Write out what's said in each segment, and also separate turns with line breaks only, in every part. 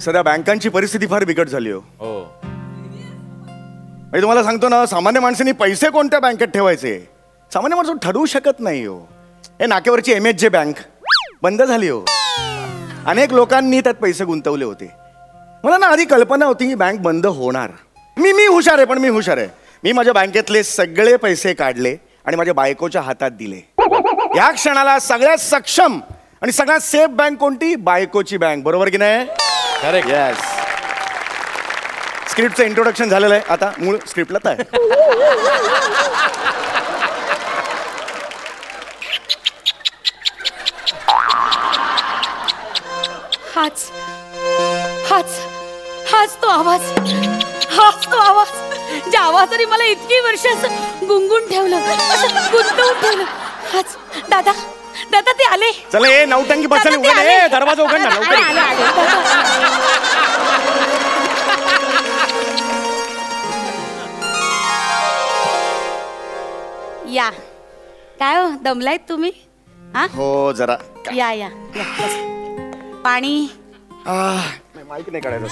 सध्या बँकांची परिस्थिती फार बिकट झाली हो. मी तुम्हाला सांगतो ना, सामान्य माणसांनी पैसे कोणत्या बँकेत ठेवायचे सामान्य माणूस ठरवू शकत नाही हो. हे नाक्यावरची MHJ बँक बंद झाली हो. अनेक लोकांनी त्यात पैसे गुंतवले होते. मला ना आधी कल्पना होती ही बँक बंद होणार. मी हुशार आहे, पण मी हुशार आहे. मी माझ्या बँकेतले सगळे पैसे काढले आणि माझ्या बायकोच्या हातात दिले. या क्षणाला सगळ्यात सक्षम आणि सगळ्यात सेफ बँक कोणती? बायकोची बँक. बरोबर की नाही?
करेक्ट.
यस. स्क्रिप्टचं इंट्रोडक्शन झालेलं आहे, आता मूळ स्क्रिप्टला आहे.
हाच हाच हाच तो आवाज, हाच तो आवाज ज्या आवाजाने मला इतकी वर्ष गुंगून ठेवलं, गुंतवून ठेवलं. हाच. दादा दादा ते आले.
चला ये नौटंकी बसली. उघड दरवाजा उघड ना लवकर.
या. काय हो, दमलायत तुम्ही? हा
हो जरा.
या या या. पाणी.
माहिती नाही काढायचं.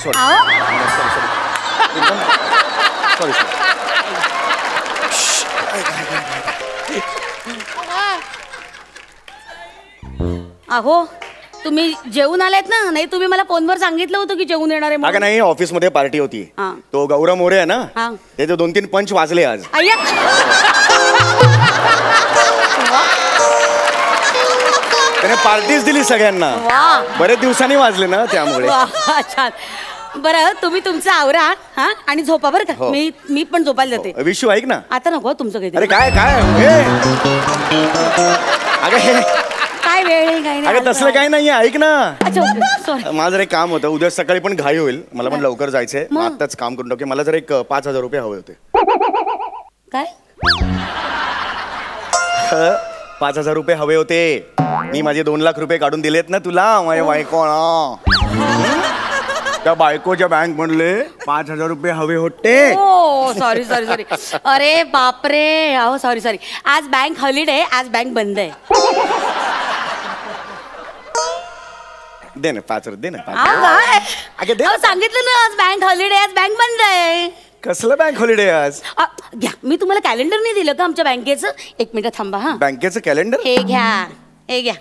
Sorry sorry.
अहो तुम्ही जेवून आलेत ना? नाही तुम्ही मला फोनवर सांगितलं होतं की जेवून येणार आहे.
अगं नाही, ऑफिस मध्ये पार्टी होती. तो गौरव मोरे आहे ना, त्याचे 2-3 पंच वाजले आज. त्याने पार्टीज दिली सगळ्यांना. बरेच दिवसांनी वाजले ना त्यामुळे.
छान. बरं तुम्ही तुमचं आवरा हा आणि झोपा बरं का. मी पण झोपायला जाते.
विशू ऐक ना.
आता नको तुमचं काही.
अरे काय काय
काय वेळ आहे काय नाही.
अगं तसलं काय नाहीये, ऐक ना.
अच्छा सॉरी.
माझं एक काम होतं, उद्या सकाळी पण घाई होईल, मला पण लवकर जायचंय. आताच काम करून टाके. मला जर एक 5,000 रुपये हवे होते.
काय?
5,000 रुपये हवे होते. मी माझे 2 लाख रुपये काढून दिलेत ना तुला, माझ्या बायको. त्या बायकोच्या बँक म्हणले 5,000 रुपये हवे होते.
Sorry sorry sorry. अरे बापरे. अहो सॉरी सॉरी. आज बँक हॉलिडे, आज बँक बंद आहे.
दे ना 5,000 दे ना.
सांगितलं ना आज बँक हॉलिडे, आज बँक बंद आहे.
कसलं बँक हॉलिडे आज?
घ्या. मी तुम्हाला कॅलेंडर नाही दिलं का आमच्या बँकेचं? 1 मिनिट थांबा. हा
बँकेचं कॅलेंडर?
हे घ्या, हे घ्या.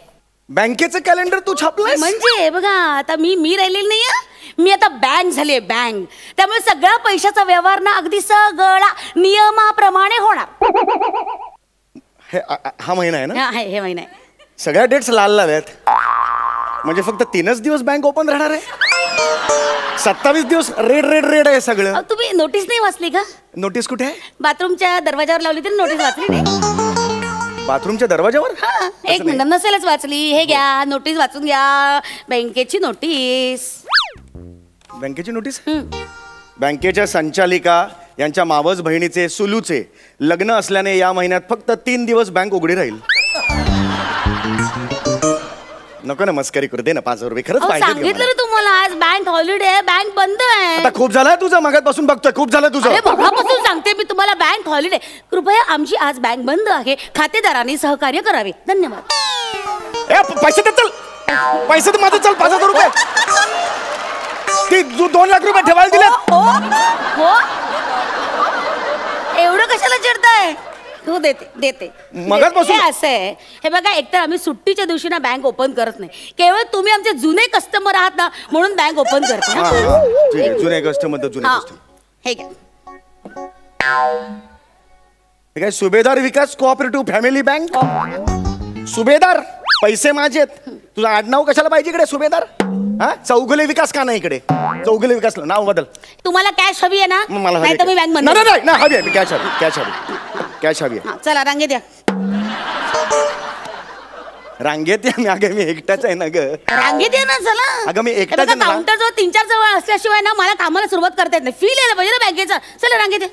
बँकेचं कॅलेंडर तू छापलंय?
म्हणजे बघा आता मी राहिलेली नाही. मी आता बँक झाली, बँक. त्यामुळे सगळा पैशाचा व्यवहार ना अगदी सगळा नियमाप्रमाणे होणार.
हा महिना आहे ना?
हे महिना आहे.
सगळ्या डेट्स लाल आहेत. म्हणजे फक्त 3च दिवस बँक ओपन राहणार आहे. 27 दिवस रेड रेड रेड आहे सगळं.
तुम्ही नोटीस नाही वाचली का?
नोटीस कुठे आहे?
बाथरूमच्या दरवाजावर लावली तरी नोटीस वाचली नाही?
बाथरूमच्या दरवाजावर?
एक मिनिट नसेलच वाचली. हे घ्या नोटीस वाचून घ्या. बँकेची नोटीस.
बँकेची नोटीस? बँकेच्या संचालिका यांच्या मावस बहिणीचे सुलूचे लग्न असल्याने या महिन्यात फक्त 3 दिवस बँक उघडी राहील. नको ना मस्करी करू. दे ना 5,000 रुपये. खरंच पाहिजे.
सांगितलं ना तुम्हाला आज बँक हॉलिडे आहे, बँक बंद आहे.
आता खूप झालं तुझं, मगापासून बघतोय खूप झालं तुझं.
मगापासून सांगते मी तुम्हाला बँक हॉलिडे. कृपया आमची आज बँक बंद आहे. खातेदारांनी सहकार्य करावे. धन्यवाद.
पैसे दे. चल पैसे तर माझं. चल 5,000 रुपये. ती 2 लाख रुपये ठेवायला दिले.
हो एवढं कशाला चिडताय? तू देते.
मगाचपासून
असं आहे. हे बघा एकतर आम्ही सुट्टीच्या दिवशी ना बँक ओपन करत नाही. केवळ तुम्ही आमचे जुने कस्टमर आहात ना म्हणून बँक ओपन करते.
जुने कस्टमर.
हे घ्या.
काय सुभेदार विकास कोऑपरेटिव्ह फॅमिली बँक. सुभेदार पैसे माझेत. तुझं आडनाव कशाला पाहिजे इकडे सुभेदार? हा चौगुले विकास का नाही इकडे? चौगुले विकास नाव बदल.
तुम्हाला कॅश हवी आहे ना?
मला
नाही तुम्ही बँक बंद.
नाही हवी आहे. कॅश हवी आहे.
चला रांगेत या.
रांगेत या. अगं मी एकटाच आहे ना ग.
रांगेत या ना. चला.
अगं मी एकटाच आहे ना.
काउंटर जवळ 3-4 जवळ असल्याशिवाय ना मला कामाला सुरुवात करता येत नाही. फील यायला पाहिजे ना बँकेचा. चला रांगेत या.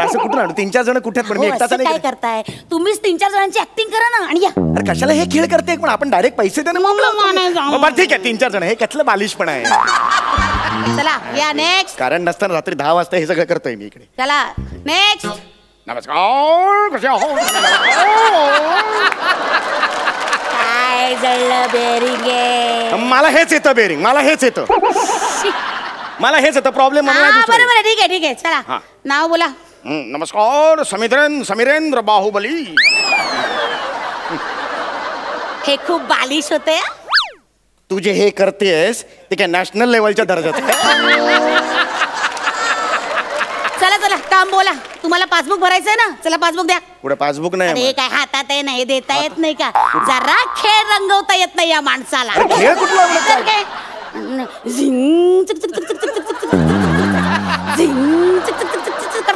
असं कुठून आणू? 3-4 जण कुठे? पण मी एकटाच नाही.
काय करताय तुम्हीच? 3-4 जणांची ऍक्टिंग करा ना आणि या.
अरे कशाला हे खेळ करते? पण आपण डायरेक्ट पैसे दे ना. ठीक आहे 3-4 जण. हे कसलं बालिश पण आहे.
चला या नेक्स्ट.
कारण नसताना रात्री 10 वाजता हे सगळं करतोय मी इकडे.
चला नेक्स्ट.
नमस्कार. कसे आहोत?
काय जळलं बेरिंग?
मला हेच येतं बेरिंग. मला हेच येतं. मला हेच येतं प्रॉब्लेम.
बरोबर आहे, ठीक आहे चला.
हा.
नाव बोला.
नमस्कार, समीरेंद्र बाहुबली.
हे खूप बालिश होते.
तू जे हे करतेस ते काय नॅशनल लेवलच्या दर्जाचं आहे?
चला काम बोला. तुम्हाला पासबुक भरायचंय ना, चला पासबुक द्या.
पुढे पासबुक नाही.
अरे काय हातात आहे, नाही देता येत नाही का? जरा खेळ रंगवता येत नाही या माणसाला.
खेळ कुठला?
तर काय झिंग चिक चिक चिक चिक चिक चिक चिक झिंग चिक चिक चिक चिक चिक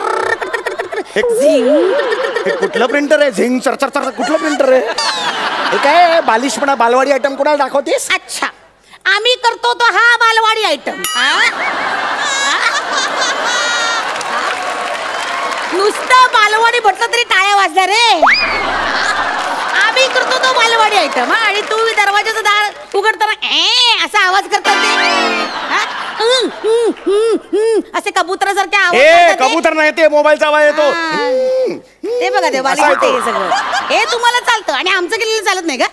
हे कुठलं प्रिंटर आहे? झिंग चर चर चर कुठलं प्रिंटर आहे? हे काय बालिशपणा बालवाडी आयटम कोणाला दाखवतेस?
अच्छा, आम्ही करतो तो हा बालवाडी आयटम. नुसतं बालवाडी म्हटलं तरी टाळ्या वाजल्या रे. आम्ही करतो तो बालवाडी आयटम. आणि तू दरवाजाचं दार उघडताना असा आवाज करतात असे कबुतरासारखे आवाज.
कबूतर नाही, ते मोबाईलचा आवाज येतो.
ते बघा ते बालिश होते हे सगळं. हे तुम्हाला चालतं आणि आमचं केलेलं चालत नाही का?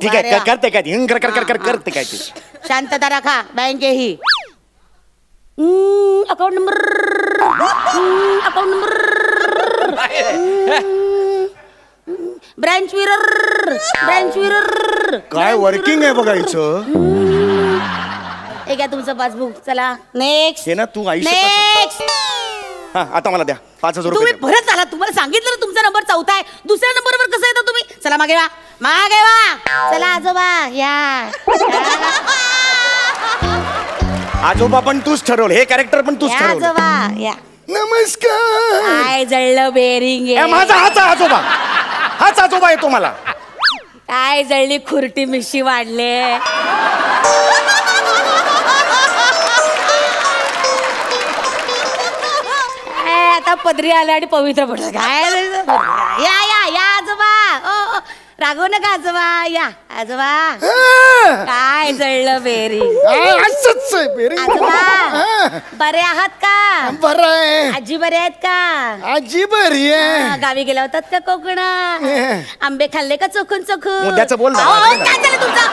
ठीक आहे, करते काय करते काय ते.
शांतता राखा. बँक ही अकाउंट नंबर ब्रांच विरर
काय वर्किंग आहे बघायचं.
हे घ्या तुमचं पासबुक. चला नेक्स्ट.
हे ना तू आयुष्य.
नेक्स्ट.
हा आता मला द्या 5,000
तुम्ही
रुपये.
परत आला. तुम्हाला सांगितलं ना तुमचा नंबर 4था आहे. दुसऱ्या नंबरवर कसं येतं तुम्ही? चला मागे वा. चला आजोबा या.
आजोबा पण तूच ठरवलं, हे कॅरेक्टर पण तूच ठरवलं.
आजोबा या.
नमस्कार.
काय जळलं बेरिंग आहे.
माझा हाच आजोबा येतो मला.
काय जळली खुरटी मिशी वाढले. आता पदरी आला आणि पवित्र पडलं. काय या आजोबा. रागव नका आजोबा. या आजोबा. काय जळलं बेरिंग. आजोबा बरे आहात का?
बरं आहे.
आजी बरे आहेत का?
आजी बरी आहे.
गावी गेला होतात का कोकणात? आंबे खाल्ले का चोखून?
मुद्द्याचं बोल ना.
काय झालं तुमचं?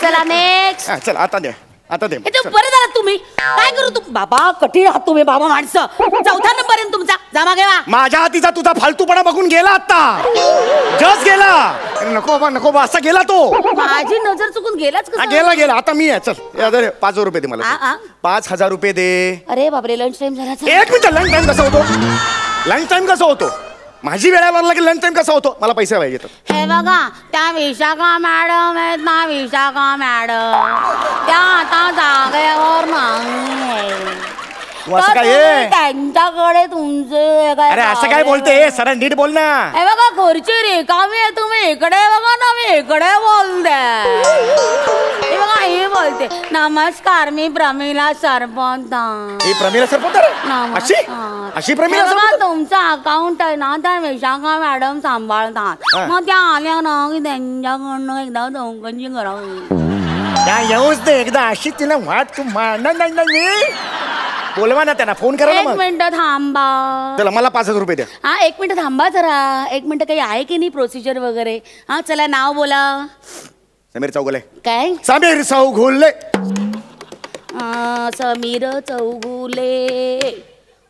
चला नेक्स्ट.
चल आता दे.
बरं झालं तुम्ही. काय करू तू बाबा? कठीण आहात तुम्ही बाबा माणसं. 4था नंबर आहे तुमचा. जमा घेवा.
माझ्या हातीचा तुझा फालतूपणा बघून गेला आता. जस्ट गेला. नको बा असा गेला तो.
माझी नजर चुकून गेलाच का?
गेला. आता मी आहे. चल 5,000 रुपये दे मला. 5,000 रुपये दे.
अरे बापरे, लंच टाइम झाला.
1 मिनिट. लंच टाइम कसा होतो? माझी वेळ लागला की लंच टाइम कसा होतो? मला पैसे पाहिजे.
हे बघा त्या विशाखा मॅडम आहेत ना, विशाखा मॅडम त्या आता जागेवर नाही. त्यांच्याकडे तुमचे
अरे असं काय बोलते? सरळ नीट बोल ना.
हे बघा खुर्ची रिकामी आहे. तुम्ही इकडे बघा ना, मी इकडे बोलते. हे बघा हे बोलते. नमस्कार, मी प्रमिला सरपंच.
प्रमिला सरपंच? अशी प्रमिला सरपंच?
तुमचं अकाउंट आहे ना, त्या विशाखा मॅडम सांभाळतात. मग त्या आल्या ना की त्यांच्याकडनं एकदा चौकशी करावी.
येऊच दे एकदा. अशी तिला वाट तू नाही. बोलवा ना त्यांना. फोन करा.
1 मिनिट थांबा.
चला मला 5,000 रुपये द्या.
1 मिनिट थांबा जरा. 1 मिनिट. काही आहे की नाही प्रोसिजर वगैरे? चला नाव बोला.
समीर चौगुले.
काय?
समीर चौगुले.
समीर चौगुले.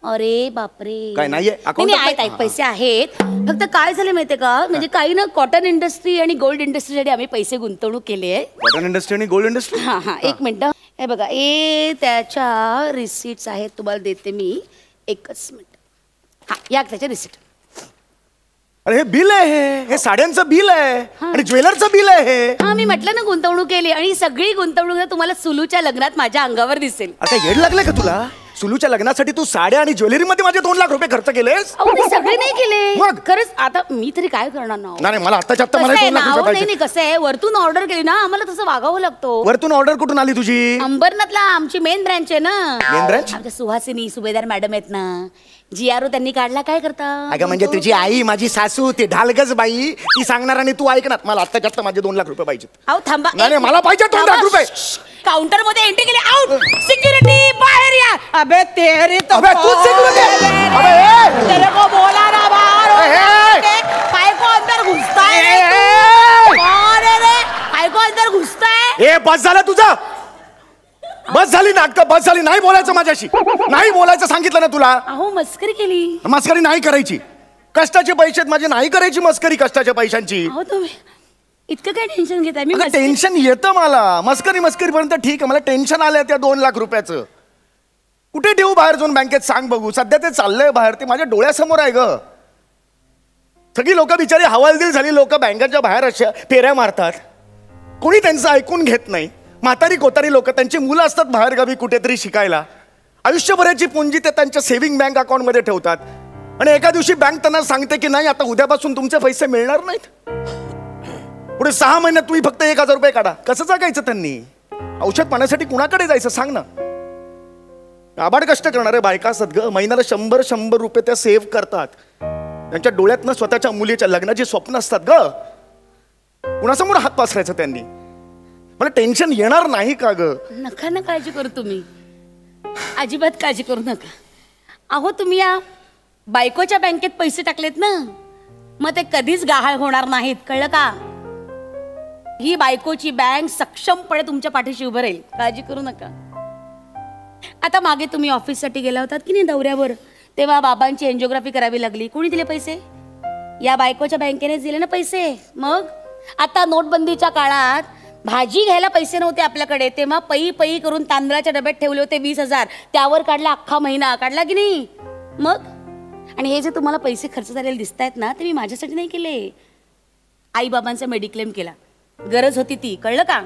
अरे बापरे.
काय नाहीये?
नाही पैसे आहेत. फक्त काय झाले माहितीये का, म्हणजे काही ना कॉटन इंडस्ट्री आणि गोल्ड इंडस्ट्रीसाठी आम्ही पैसे गुंतवणूक केली आहे.
कॉटन इंडस्ट्री आणि गोल्ड इंडस्ट्री.
हा 1 मिनिट. हे बघा हे त्याच्या रिसिट्स आहेत. तुम्हाला देते मी. 1च मिनिट. या त्याच्या रिसिट.
अरे हे बिल आहे. हे साड्यांचं बिल आहे आणि ज्वेलरचं बिल आहे.
मी म्हटलं ना गुंतवणूक केली. आणि सगळी गुंतवणूक तुम्हाला सुलूच्या लग्नात माझ्या अंगावर दिसेल.
आता येड लागलंय का तुला? सुलूच्या लग्नासाठी तू साड्या आणि ज्वेलरी मध्ये माझे 2 लाख रुपये खर्च केलेस.
मी सगळे नाही केले.
मग
खरंच आता मी तरी काय करणार ना.
नाही मला आत्ताच्या आत्ता मला 2 लाख रुपये पाहिजे.
नाही कसं आहे, वरतून ऑर्डर केली ना, आम्हाला तसं वागावं लागतो.
वरतून ऑर्डर कुठून आली तुझी?
अंबरनाथला आमची मेन ब्रँच आहे ना.
Main branch?
आमच्या सुहासिनी सुभेदार मॅडम आहेत ना. GRO त्यांनी काढला. काय करता?
अगं म्हणजे तुझी आई माझी सासू ती ढालगज बाई ती सांगणार आणि तू ऐकणार. मला आत्ताच्या आत्ता माझे 2 लाख रुपये पाहिजे.
अहो थांबा.
नाही मला पाहिजे 2 लाख रुपये.
काउंटर मध्ये एंट्री केली. आउट. सिक्युरिटी बाहेर या. अबे तेरी तो.
अबे तू सिक्युरिटी. अबे
तेरे को बोला ना बाहर. काय को अंदर घुसता है? कौन है रे? काय को अंदर घुसता है?
बस झालं तुझं. बस झाली नाटकं, बस झाली. नाही बोलायचं माझ्याशी, नाही बोलायचं सांगितलं ना तुला.
अहो मस्करी केली.
मस्करी नाही करायची. कष्टाचे पैसे आहेत माझे, नाही करायची मस्करी कष्टाच्या पैशांची.
अहो तुम्ही इतकं काय टेन्शन घेताय? मी
टेन्शन येतं मला. मस्करी पर्यंत ठीक आहे, मला टेन्शन आलंय त्या 2 लाख रुपयाचं. कुठे ठेवू बाहेर जाऊन बँकेत सांग बघू. सध्या ते चाललंय बाहेर, ते माझ्या डोळ्यासमोर आहे ग. सगळी लोक बिचारी हवालदिल झाली लोक बँकेच्या बाहेर अशा फेऱ्या मारतात. कोणी त्यांचं ऐकून घेत नाही. म्हातारी कोतारी लोक, त्यांची मुलं असतात बाहेरगावी कुठेतरी शिकायला. आयुष्यभराची पुंजी ते त्यांच्या सेव्हिंग बँक अकाउंटमध्ये ठेवतात. आणि एका दिवशी बँक त्यांना सांगते की नाही, आता उद्यापासून तुमचे पैसे मिळणार नाहीत. पुढे 6 महिन्यात तुम्ही फक्त 1,000 रुपये काढा. कसं जगायचं त्यांनी? औषध पाण्यासाठी कुणाकडे जायचं सांग ना. आबाड कष्ट करणारे बायका असतात ग. महिन्याला 100 रुपये त्या सेव्ह करतात. त्यांच्या डोळ्यातनं स्वतःच्या मुलीच्या लग्नाची स्वप्न असतात ग. कुणासमोर हात पसरायचा त्यांनी? मला टेन्शन येणार नाही का ग?
नका ना काळजी करू तुम्ही, अजिबात काळजी करू नका. अहो तुम्ही या बायकोच्या बँकेत पैसे टाकलेत ना, मग ते कधीच गहाळ होणार नाहीत, कळलं का? ही बायकोची बँक सक्षमपणे तुमच्या पाठीशी उभं राहील, काळजी करू नका. आता मागे तुम्ही ऑफिससाठी गेला होतात की नाही दौऱ्यावर, तेव्हा बाबांची एन्जिओग्राफी करावी लागली. कोणी दिले पैसे? या बायकोच्या बँकेनेच दिले ना पैसे. मग आता नोटबंदीच्या काळात भाजी घ्यायला पैसे नव्हते आपल्याकडे, तेव्हा पई करून तांदळाच्या डब्यात ठेवले होते 20,000. त्यावर काढला अख्खा महिना, काढला की नाही? मग आणि हे जे तुम्हाला पैसे खर्च झालेले दिसत आहेत ना, ते मी माझ्यासाठी नाही केले. आई बाबांचा मेडिक्लेम केला, गरज होती ती, कळलं का?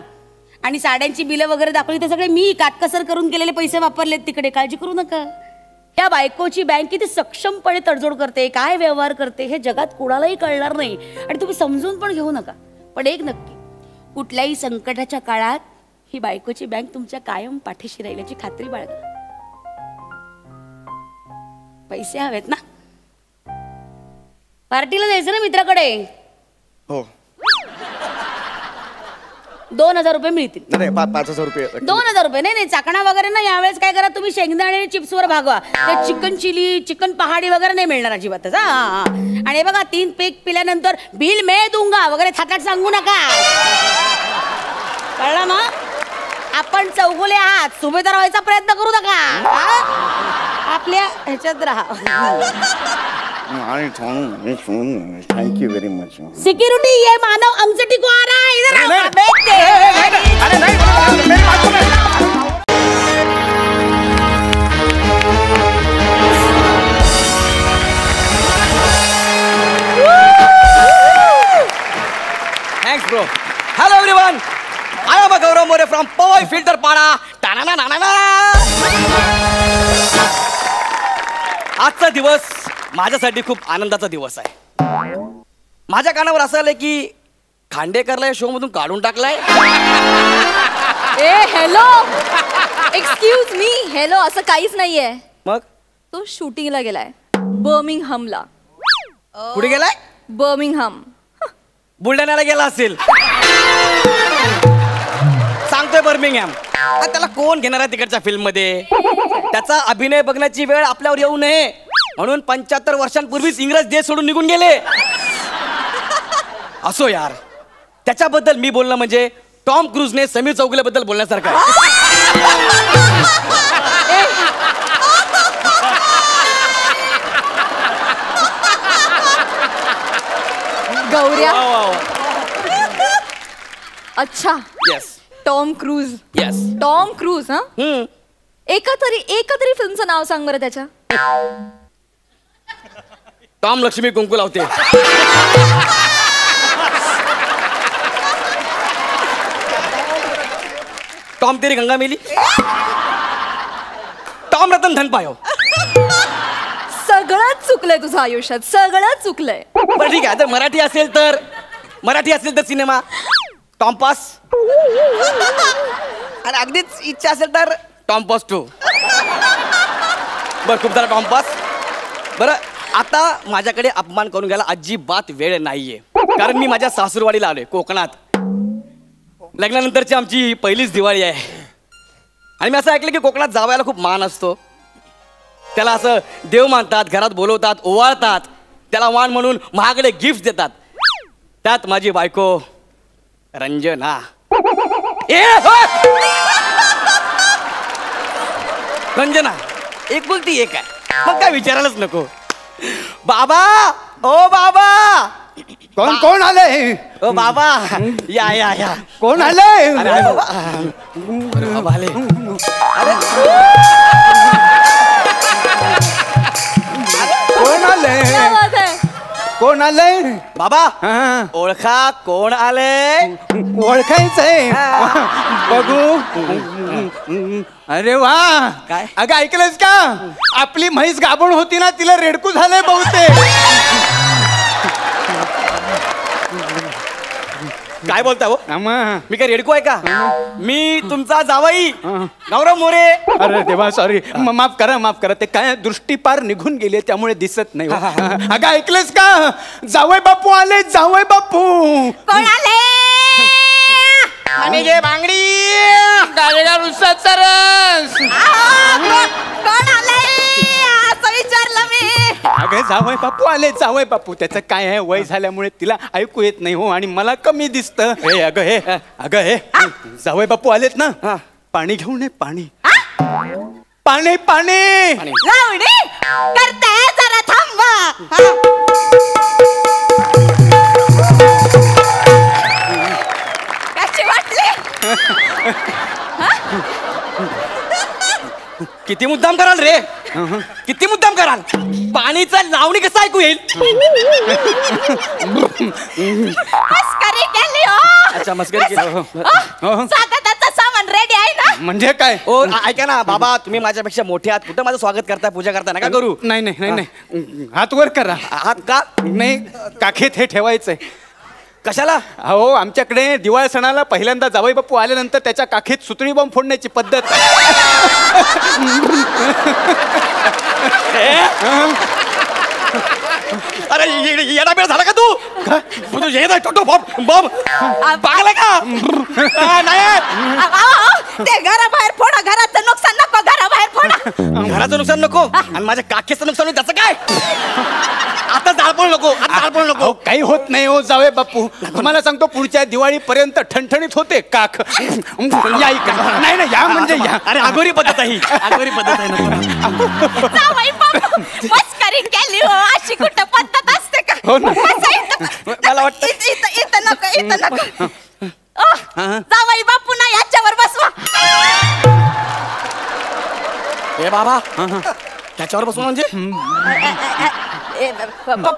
आणि साड्यांची बिलं वगैरे दाखवली, ते सगळे मी काटकसर करून केलेले पैसे वापरलेत तिकडे, काळजी करू नका. या बायकोची बँक किती सक्षमपणे तडजोड करते, काय व्यवहार करते, हे जगात कोणालाही कळणार नाही. आणि तुम्ही समजून पण घेऊ नका. पण एक नक्की, कुठल्याही संकटाच्या काळात ही बायकोची बँक तुमच्या कायम पाठीशी राहील याची खात्री बाळगा. पैसे हवेत ना? पार्टीला जायचं ना मित्राकडे?
हो.
2,000 रुपये मिळतील.
नाही 5,000 रुपये.
2,000 रुपये नाही, चाकणा वगैरे ना. यावेळेस काय करा तुम्ही, शेंगदाणे आणि चिप्सवर भागवा. ते चिकन चिली, चिकन पहाडी वगैरे नाही मिळणार अजिबातच. आणि बघा 3 पेक पिल्यानंतर बिल मैं दूंगा वगैरे थाटाट सांगू नका, कळलं ना? आपण चौगुले आहात, सुभेदार व्हायचा प्रयत्न करू नका. आपल्या ह्याच्यात राहा.
Thank you very much.
सिक्युरिटी, ये मानव अंगचटी को आ रहा है, इधर आओ.
Thanks bro. Hello everyone. I am Gaurav More from Powai Filter Pada. आजचा दिवस माझ्यासाठी खूप आनंदाचा दिवस आहे. माझ्या कानावर असं आलंय की खांडेकरला या शो मधून काढून टाकलाय.
ए हॅलो, एक्सक्यूज मी, हॅलो, असं काहीच नाहीये.
मग
तो शूटिंगला गेलाय बर्मिंगहमला.
कुठे गेलाय?
बर्मिंगहम.
बुलढाण्याला गेला असेल. सांगतोय बर्मिंगहॅम. त्याला कोण घेणार आहे तिकडच्या फिल्म मध्ये? त्याचा अभिनय बघण्याची वेळ आपल्यावर येऊ नये म्हणून 75 वर्षांपूर्वीच इंग्रज देश सोडून निघून गेले. असो यार, त्याच्याबद्दल मी बोलणं म्हणजे टॉम क्रूजने समीर चौगुलेबद्दल बोलण्यासारखं आहे.
गौऱ्या. अच्छा,
yes
Tom cruise.
Yes
Tom cruise. हा, एका तरी फिल्मचं नाव सांग बरं त्याच्या.
टॉम लक्ष्मी कुंकू लावते. टॉम तेरी गंगा मेली. टॉम रतन धन पायो.
सगळंच चुकलंय तुझं आयुष्यात, सगळंच चुकलंय.
बरं ठीक आहे, जर मराठी असेल तर सिनेमा टॉम पास. आणि अगदीच इच्छा असेल तर टॉम पास 2. बरं, खूप सारा टॉम पास. बरं, आता माझ्याकडे अपमान करून घ्यायला अजिबात वेळ नाहीये, कारण मी माझ्या सासूरवाडीला आलोय कोकणात. लग्नानंतरची आमची पहिलीच दिवाळी आहे. आणि मी असं ऐकलं की कोकणात जावयाला खूप मान असतो. त्याला असं देव मानतात, घरात बोलवतात, ओवाळतात. त्याला मान म्हणून महागडे गिफ्ट देतात. त्यात माझी बायको रंजना. रंजना एक बोलती एक आहे मग काय विचारायलाच नको. बाबा ओ बाबा
कोण कोण आलंय?
ओ बाबा या या या.
कोण आलंय?
अरे अरे बाबा अरे बाबा आले.
कोण आलंय?
क्या बात है?
कोण आलंय?
बाबा
हा,
ओळखा कोण आले.
ओळखायचंय. बघू. अरे वा.
काय?
अगं ऐकलंस का? आपली म्हैस गाभण होती ना तिला रेडकू झालंय बहुतेक.
काय बोलता हो?
आम्हा.
मी काय रेडको आहे का? मी तुमचा जावई गौरव मोरे.
अरे देवा सॉरी. माफ करा ते काय दृष्टी पार निघून गेली त्यामुळे दिसत नाही हो. अगं ऐकलंस का? जावई बापू आले. जावई बापू.
कोण आले?
आणि घे बांगडी
गाडीला रुसाचा रस.
कोण आले असं विचारलं मी.
अगं जावई बापू आले. जावई बापू. त्याचं काय आहे वय झाल्यामुळे तिला ऐकू येत नाही हो आणि मला कमी दिसतं. हे अगं हे जावई बापू आलेत ना. पाणी घेऊन ये. पाणी पाणी पाणी.
लावणी करते जरा थांबा. कशी वाटली?
किती मुद्दाम कराल रे. किती मुद्दाम कराल. पाणीचं लावणी कसं ऐकू येईल.
मस्करी केली हो.
अच्छा मस्करी केली.
स्वागताचं सामान रेडी आहे ना?
म्हणजे काय?
ओ ऐका ना बाबा तुम्ही माझ्यापेक्षा मोठे आहात. कुठं माझं स्वागत करताय पूजा करताय नका करू.
नाही हात वर करा.
आहात का?
नाही काखेत हे ठेवायचंय.
कशाला?
अहो आमच्याकडे दिवाळी सणाला पहिल्यांदा जावई बापू आल्यानंतर त्याच्या काखेत सुतळी बॉम्ब फोडण्याची पद्धत.
अरे येडा बेड झाला का तू? तू येत आहे टोटो बॉम्ब बॉम्ब पागला का? नाही
ते घराबाहेर फोडा. घराचं नुकसान नको. घराबाहेर फोडा.
घराचं नुकसान नको आणि माझ्या काखेचं नुकसान होईल त्याचं काय? आता जाळपोळ नको. आता जाळपोळ नको.
अहो, काही होत नाही हो जावई बापू. तुम्हाला सांगतो पुढच्या दिवाळीपर्यंत ठणठणीत होते काख. या इकडे. नाही या म्हणजे या.
अरे आगोरी पद्धत आहे ही. आगोरी पद्धत आहे नको.
जावई बापू मस्करी केली हो. अशी कुठं पद्धत असते का?
हो ना.
बसा इथं.
मला वाटतं
इथं नको. जावई बापू ना याच्यावर बसवा.
हे बाबा त्याच्यावर बसून म्हणजे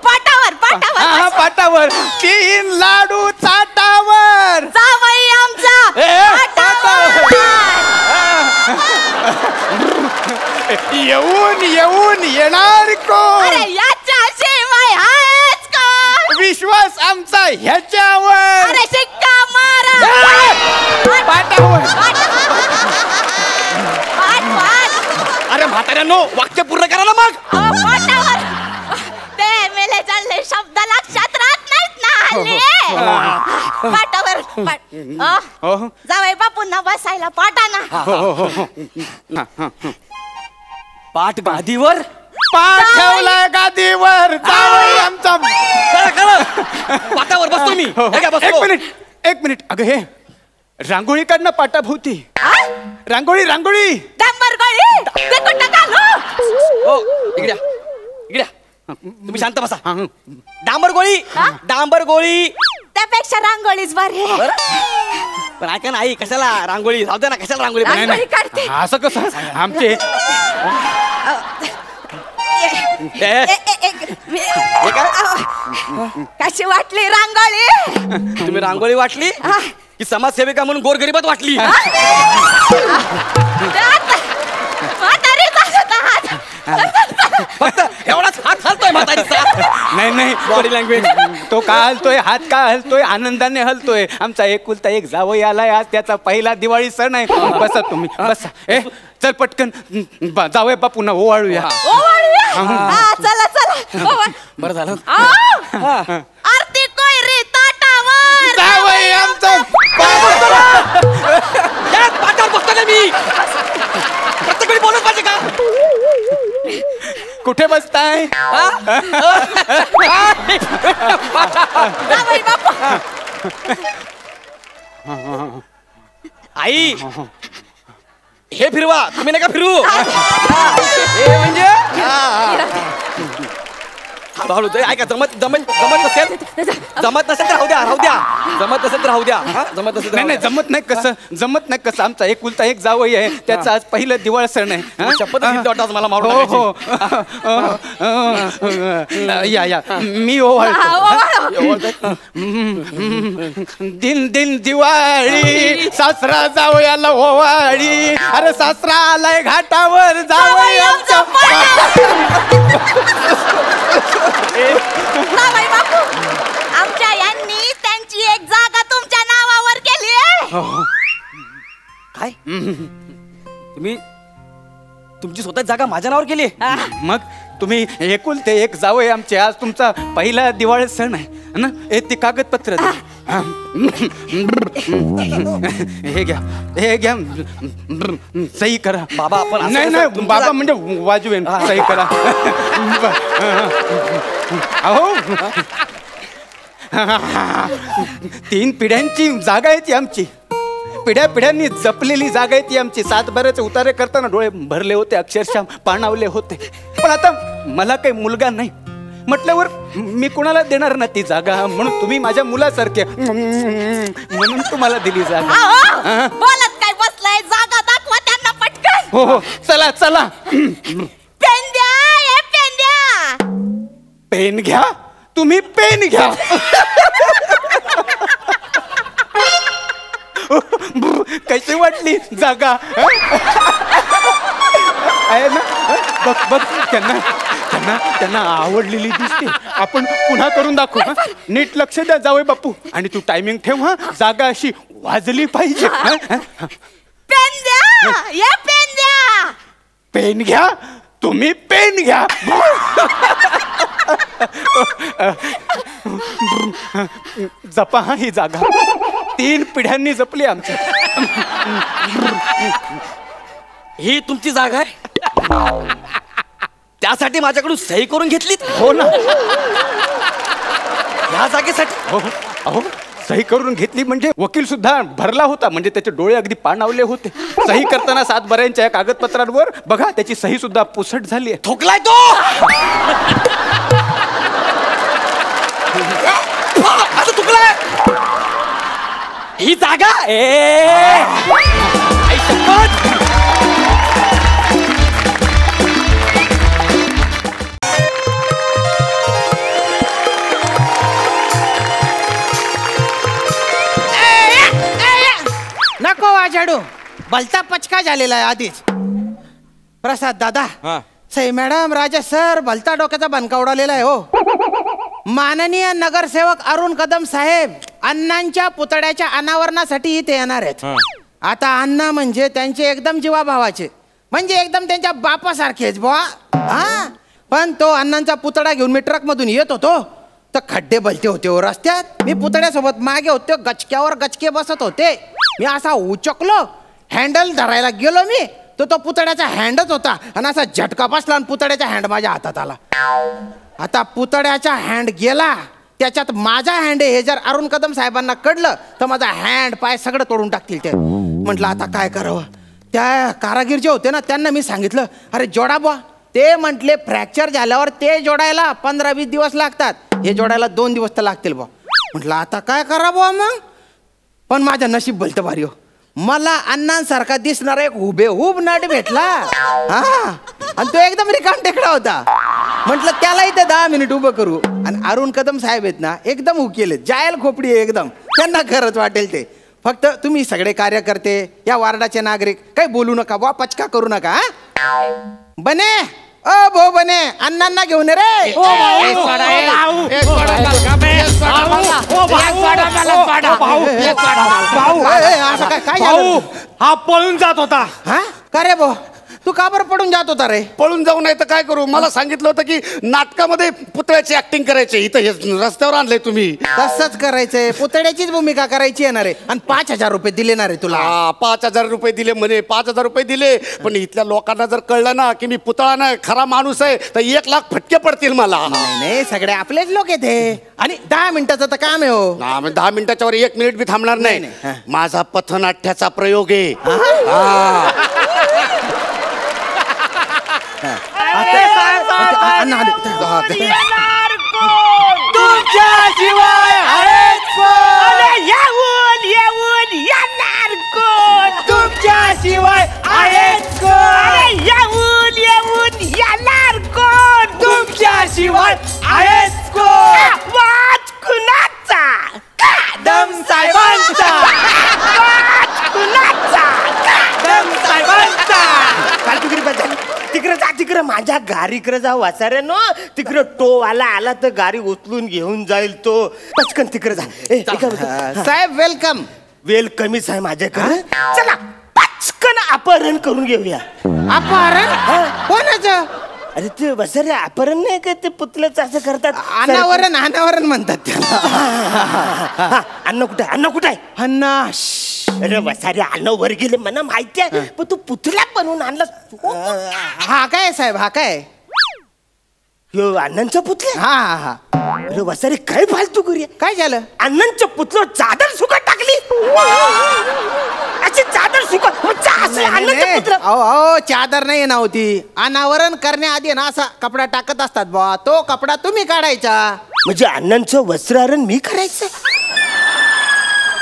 पाटावर
हा पाटावर. 3 लाडू चाटावर.
जावई आमचा पाटावर.
येऊन येणार कोण?
अरे याच्याशिवाय आहेच का?
विश्वास आमचा ह्याच्यावर.
अरे शिक्का मारा.
पाटावर.
अरे म्हाताऱ्यांनो वाक्य पूर्ण करा ना मग.
पाटावर. ते मेले चालले शब्द लक्षात राहत नाहीत ना हल्ली. पाटावर. जावई बापूंना बसायला पाटाना.
पाठ गादीवर.
पाठ ठेवलाय गादीवर. जावई आमचा.
पाटावर बसतो मी. हे काय बसतो?
एक मिनिट अगं हे रांगोळी काढणं पाटाभोवती. रांगोळी
डांबर गोळी ते कुठं घालू?
हो इकड्या इकड्या तुम्ही शांत बसा. डांबर गोळी.
त्यापेक्षा रांगोळीच बरी आहे.
पण ऐका ना आई कशाला रांगोळी जाऊ दे ना. कशाला रांगोळी
रांगोळी काढते.
असं कसं? आमचे
कशी वाटली रांगोळी?
तुम्ही रांगोळी वाटली की समाजसेविका म्हणून गोरगरिबात वाटली? फक्त एवढाच हात हलतोय म्हातारीचा.
नाही
बॉडी लँग्वेज.
तो का हलतोय? हात का हलतोय? आनंदाने हलतोय. आमचा एकुलता एक जावई आलाय. आज त्याचा पहिला दिवाळी सण आहे. बसा तुम्ही बसा. चल पटकन जावई बापूंना ओवाळूया.
चला
बरं झालं.
आरती कोयरी ताटावर.
जावई आमचा.
पाठावर बसतो ना मी. प्रत्येक वेळी बोलत पाहिजे का?
कुठे बसताय?
जावई बापू.
आई हे फिरवा, तुम्ही नका फिरू. हे म्हणजे हळूहळू ते ऐका. जमत नसेल तर राहू द्या. जमत नसेल तर राहू द्या. जमत नसेल
नाही नाही, जमत नाही कसं. आमचा एकुलता एक जावई आहे, त्याचं आज पहिलं दिवाळ सण आहे.
शपथ घेतली वाटतं मला मारून
हो
टाकायची.
हो. या मी ओवाळतो. दिन दिवाळी, सासरा जावयाला ओवाळी. अरे सासरा आलाय घाटावर, जावई आमचा
जावई बापू, आमच्या यांनी त्यांची एक जागा तुमच्या नावावर केली आहे.
काय तुमची स्वतः जागा माझ्या नावावर केली?
मग तुम्ही एकुलते एक जावई आमचे, आज तुमचा पहिला दिवाळी सण आहे ना. ती कागदपत्र द्या. हे घ्या सही करा.
बाबा आपण
नाही बाबा म्हणजे वाजवेन. सही करा. अहो 3 पिढ्यांची जागा आहे ती आमची. पिढ्यांनी जपलेली जागा आहे ती आमची. 7 बऱ्याचे उतारे करताना डोळे भरले होते, अक्षरशः पाणावले होते. पण आता मला काही मुलगा नाही म्हटल्यावर मी कुणाला देणार ना ती जागा. म्हणून तुम्ही माझ्या मुलासारखे, म्हणून तुम्हाला दिली जागा.
बोलत काय बसलाय, जागा दाखवा त्यांना पटकन.
हो चला.
पेन द्या, हे पेन द्या.
पेन घ्या, तुम्ही पेन घ्या. कशी वाटली जागा आहे ना? बघ त्यांना आवडलेली दिसते. आपण पुन्हा करून दाखवू. नीट लक्ष द्या जावई बापू. आणि तू टायमिंग ठेव. जागा अशी वाजली पाहिजे.
पेन द्या, हे पेन द्या.
पेन घ्या, तुम्ही पेन घ्या. जपा ही जागा. 3 पिढ्यांनी जपली आमच्या.
ही तुमची जागा आहे, त्यासाठी माझ्याकडून सही करून घेतलीत?
हो ना.
या जागेसाठी?
हो अहो, सही करून घेतली म्हणजे वकील सुद्धा भरला होता. म्हणजे त्याचे डोळे अगदी पाणावले होते. सही करताना 7 बऱ्यांच्या या कागदपत्रांवर बघा त्याची सही सुद्धा पुसट झाली आहे.
ठोकलाय तो. आता चुकलाय. ही जागा
नको वाजाडू, भलता पचका झालेला आहे आधीच. प्रसाद दादा, सई मॅडम, राजा सर, भलता डोक्याचा बनका उडालेला आहे हो. माननीय नगरसेवक अरुण कदम साहेब अण्णांच्या पुतळ्याच्या अनावरणासाठी इथे येणार आहेत. आता अण्णा म्हणजे त्यांचे एकदम जीवाभावाचे, म्हणजे एकदम त्यांच्या बापासारखेच बुवा. हा, पण तो अण्णांचा पुतळा घेऊन मी ट्रक मधून येत होतो तर खड्डे भलते होते हो रस्त्यात. मी पुतळ्यासोबत मागे होते, गचक्यावर गचके बसत होते. मी असा उचकलो, हँडल धरायला गेलो मी, तो पुतळ्याचा हँडच होता आणि असा झटका बसला आणि पुतळ्याचा हँड माझ्या हातात आला. आता पुतळ्याचा हँड गेला, त्याच्यात माझा हँड आहे हे जर अरुण कदम साहेबांना कळलं तर माझा हँड पाय सगळं तोडून टाकतील ते. म्हटलं आता काय करावं. त्या कारागीर जे होते ना त्यांना मी सांगितलं, अरे जोडा बुवा. ते म्हटले फ्रॅक्चर झाल्यावर ते जोडायला 15-20 दिवस लागतात, हे जोडायला 2 दिवस तर लागतील बुवा. म्हटलं आता काय करा बुवा मग. पण माझं नशीब भलतं भारी हो. मला अण्णांसारखा दिसणारा एक हुबेहूब नट भेटला. हा, आणि तो एकदम रिकाम टेकडा होता. म्हटलं त्याला इथे 10 मिनिट उभं करू. आणि अरुण कदम साहेब आहेत ना एकदम हुकेले, जायल खोपडी आहे एकदम. त्यांना खरंच वाटेल ते. फक्त तुम्ही सगळे कार्यकर्ते, या वार्डाचे नागरिक काही बोलू नका बुवा, पचका करू नका. बने ओ भो बने, अण्णांना घेऊन रे. काय झालं?
हा पळून जात होता.
हा का रे भाऊ, तू का बरं पडून जात होता रे?
पळून जाऊ नाही तर काय करू. मला सांगितलं होतं की नाटकामध्ये पुतळ्याची ऍक्टिंग करायची. इथं हे रस्त्यावर आणलंय तुम्ही.
तसंच करायचंय, पुतळ्याचीच भूमिका करायची येणार आहे. आणि 5,000 रुपये दिले ना रे तुला.
5,000 रुपये दिले म्हणे. 5,000 रुपये दिले, पण इथल्या लोकांना जर कळलं ना की मी पुतळा नाही खरा माणूस आहे तर 1 लाख फटके पडतील मला.
नाही, सगळे आपलेच लोक येते. आणि 10 मिनिटाचं तर काम आहे हो.
10 मिनिटाच्या वर 1 मिनिट बी थांबणार नाही.
नाही.
माझा पथनाट्याचा प्रयोग आहे.
अण्णा आले.
येणार कोण?
तुमच्याशिवाय आहेच कोण?
अरे येऊन येऊन येणार कोण?
तुमच्याशिवाय आहेच कोण?
अरे येऊन येऊन येणार कोण?
तुमच्याशिवाय आहेच कोण?
आवाज कुणाचा?
दम साहेबांचा.
आवाज कुणाचा?
दम साहेबांचा.
फालतूगिरी बंद झाली. तिकडे जा, तिकडे माझ्या गाडीकडे जा वासारे नो. तिकडे टोवाला आला तर गाडी उचलून घेऊन जाईल तो. पटकन तिकडे जा.
साहेब वेलकम.
वेलकमीच आहे माझ्याकडे. चला पटकन अपहरण करून घेऊया.
अपहरण कोणाचं?
अरे ते वसारे अपहरण नाही का ते पुतल्याचं असं करतात.
अनावरण अनावरण म्हणतात त्याला.
अन्न कुठे अन्न कुठे आहे?
अण्णा
अरे वसारे अन्न वर गेले मला माहिती आहे पण तू पुतळा बनवून आणला.
हा काय साहेब हा काय?
ह्यो अण्णांचा पुतळा.
हा हा हा.
अरे वसारे काय फालतू करूया.
काय झालं?
अण्णांच्या पुतळ्यावर चादर सुकट टाकली. अशी चादर सुकट अण्णांचं पुतळं.
अहो चादर नाही ना होती. अनावरण करण्याआधी ना असा कपडा टाकत असतात बा. तो कपडा तुम्ही काढायचा.
म्हणजे अण्णांचं वस्त्रहरण मी करायचं.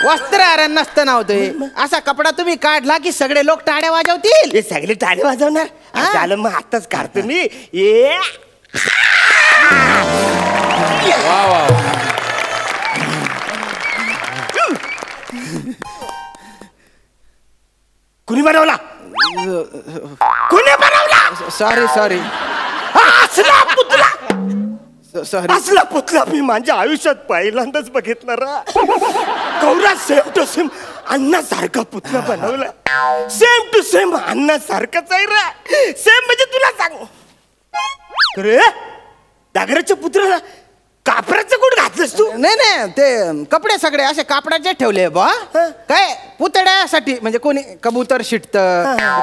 वस्त्रहरण नसतं नव्हते. असा कपडा तुम्ही काढला की सगळे लोक टाळ्या वाजवतील.
हे सगळे टाळे वाजवणार.
हा?
झालं मग आताच काढतो मी. ये कुणी बनवला? कुणी बनवला?
सॉरी सॉरी
असला पुतळा.
सॉरी.
असला पुतळा मी माझ्या आयुष्यात पहिल्यांदाच बघितला रा. कौरा सेम टू सेम अण्णासारखा पुतळा बनवला. सेम टू सेम अण्णासारखाच आहे रा. सेम म्हणजे तुला सांग रे दागराच्या पुतळ्याला कापराचं कुठ घातलंस तू?
नाही नाही ते कपडे सगळे असे कापडाचे ठेवले बा. काय पुतळ्यासाठी म्हणजे कोणी कबूतर शिटत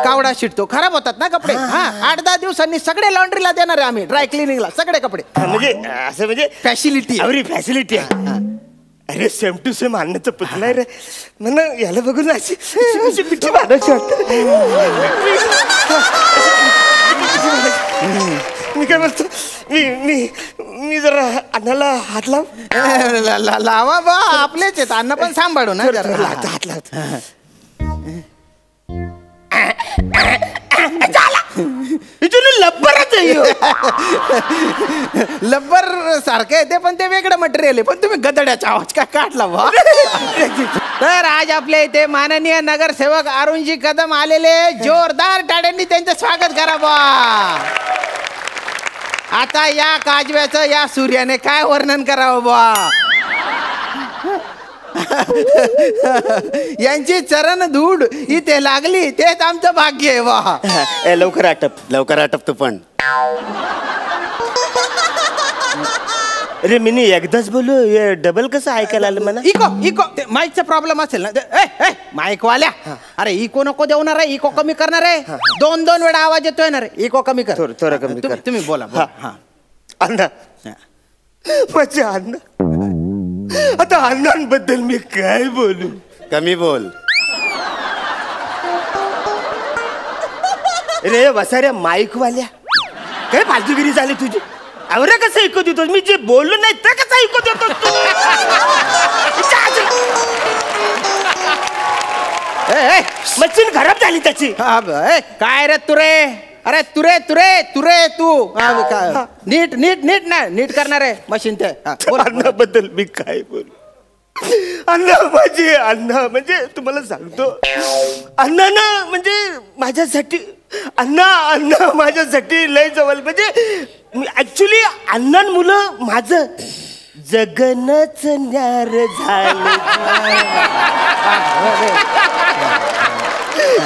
कावडा शिटतो खराब होतात ना कपडे. हा 8-10 दिवसांनी सगळे लॉन्ड्रीला देणार आहे आम्ही. ड्राय क्लिनिंगला सगळे कपडे.
म्हणजे असं म्हणजे
फॅसिलिटी
एवढी फॅसिलिटी आहे. अरे सेम टू सेम अन्नाचं पुतळा आहे रे. म्हणा याला बघून अशी पिठी बांधायची वाटत. मी काय म्हणतो मी जरा अन्नाला हात लाव.
लावा बा आपलेच आहेत. अन्न पण सांभाळू ना जरा.
हात लाव. इथून लब्बरच आहे ह्यो.
लब्बर सारखं आहे ते पण ते वेगळं मटेरियल आहे. पण तुम्ही गदड्याचा आवाज काय काढला बा. तर आज आपल्या इथे माननीय नगरसेवक अरुणजी कदम आलेले. जोरदार टाळ्यांनी त्यांचं स्वागत करा बा. आता या काजव्याचं या सूर्याने काय वर्णन करावं बा. यांची चरण धूड इथे लागली तेच आमचं भाग्य आहे बा.
लवकर आटप तू पण.
अरे मी एकदाच बोलू डबल कसं ऐकायला आलं मला.
इको ते माईकचा प्रॉब्लेम असेल ना. माईक वाल्या अरे इको नको देणार आहे. इको कमी करणार आहे. 2-2 वेळा आवाज येतोय ना रे. इको कमी कर.
थोडं कमी कर.
तुम्ही बोला.
हा. अण्णा माझे अण्णा. आता अण्णांबद्दल मी काय बोलू.
कमी बोल.
रे वसाऱ्या माईक वाल्या काय फालतूगिरी झाली तुझी. अवरे कसं ऐकू देतो मी जे बोललो नाही तर कसं ऐकू देतो तू. मशीन खराब झाली त्याची.
काय रे तुरे. अरे तुरे तुरे तुरे तू नीट नीट नीट ना नीट करणार आहे मशीन ते.
अण्णाबद्दल मी काय बोलू. अण्णा माझे अण्णा म्हणजे तुम्हाला सांगतो अण्णा ना म्हणजे माझ्यासाठी अण्णा माझ्यासाठी लय जवळ. म्हणजे ऍक्च्युली अण्णांमुळं माझं जगनच न्यार झालं.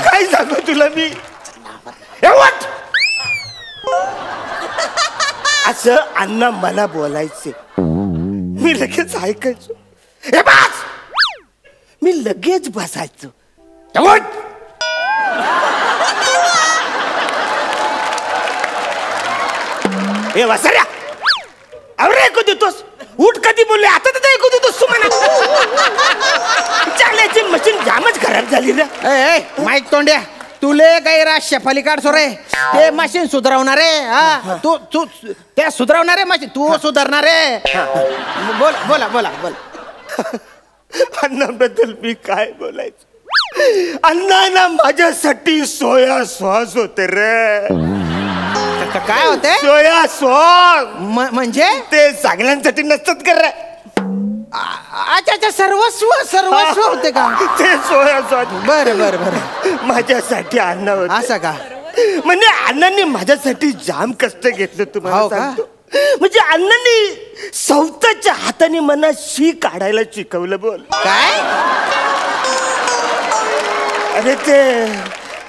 काय सांगू तुला मी. असं अण्णा मला बोलायचे मी लगेच ऐकायचो. हे बस मी लगेच बसायचो. हे वसाऱ्या अरे ऐकू देतोस. उठ कधी बोलले आता तर ऐकू देतोस तू म्हणा. चालायची मशीन जामच खराब झाली रे.
माईक तोंड्या तुले काही राष्ट्र पलीकाड सो रे ते मशीन सुधारवणार आहे हा तू तू ते सुधारवणार आहे मशीन तू सुधारणार आहे बोला बोला बोला बोला
अन्नाबद्दल मी काय बोलायचं अण्णा ना माझ्यासाठी सोया सॉस होते रे
काय होते
सोया सॉस
म्हणजे
ते सगळ्यांसाठी नसतात कर रे
अच्छा अच्छा सर्वस्व सर्वस्व होते का
ते सोया सॉस
बरं बरं बरं
माझ्यासाठी अन्न होते
असं का
म्हणजे अण्णांनी माझ्यासाठी जाम कष्ट घेतलं
हो
तुम्हाला
का?
सांगतो म्हणजे अण्णांनी स्वतःच्या हाताने मला शी काढायला शिकवलं बोल
काय
अरे ते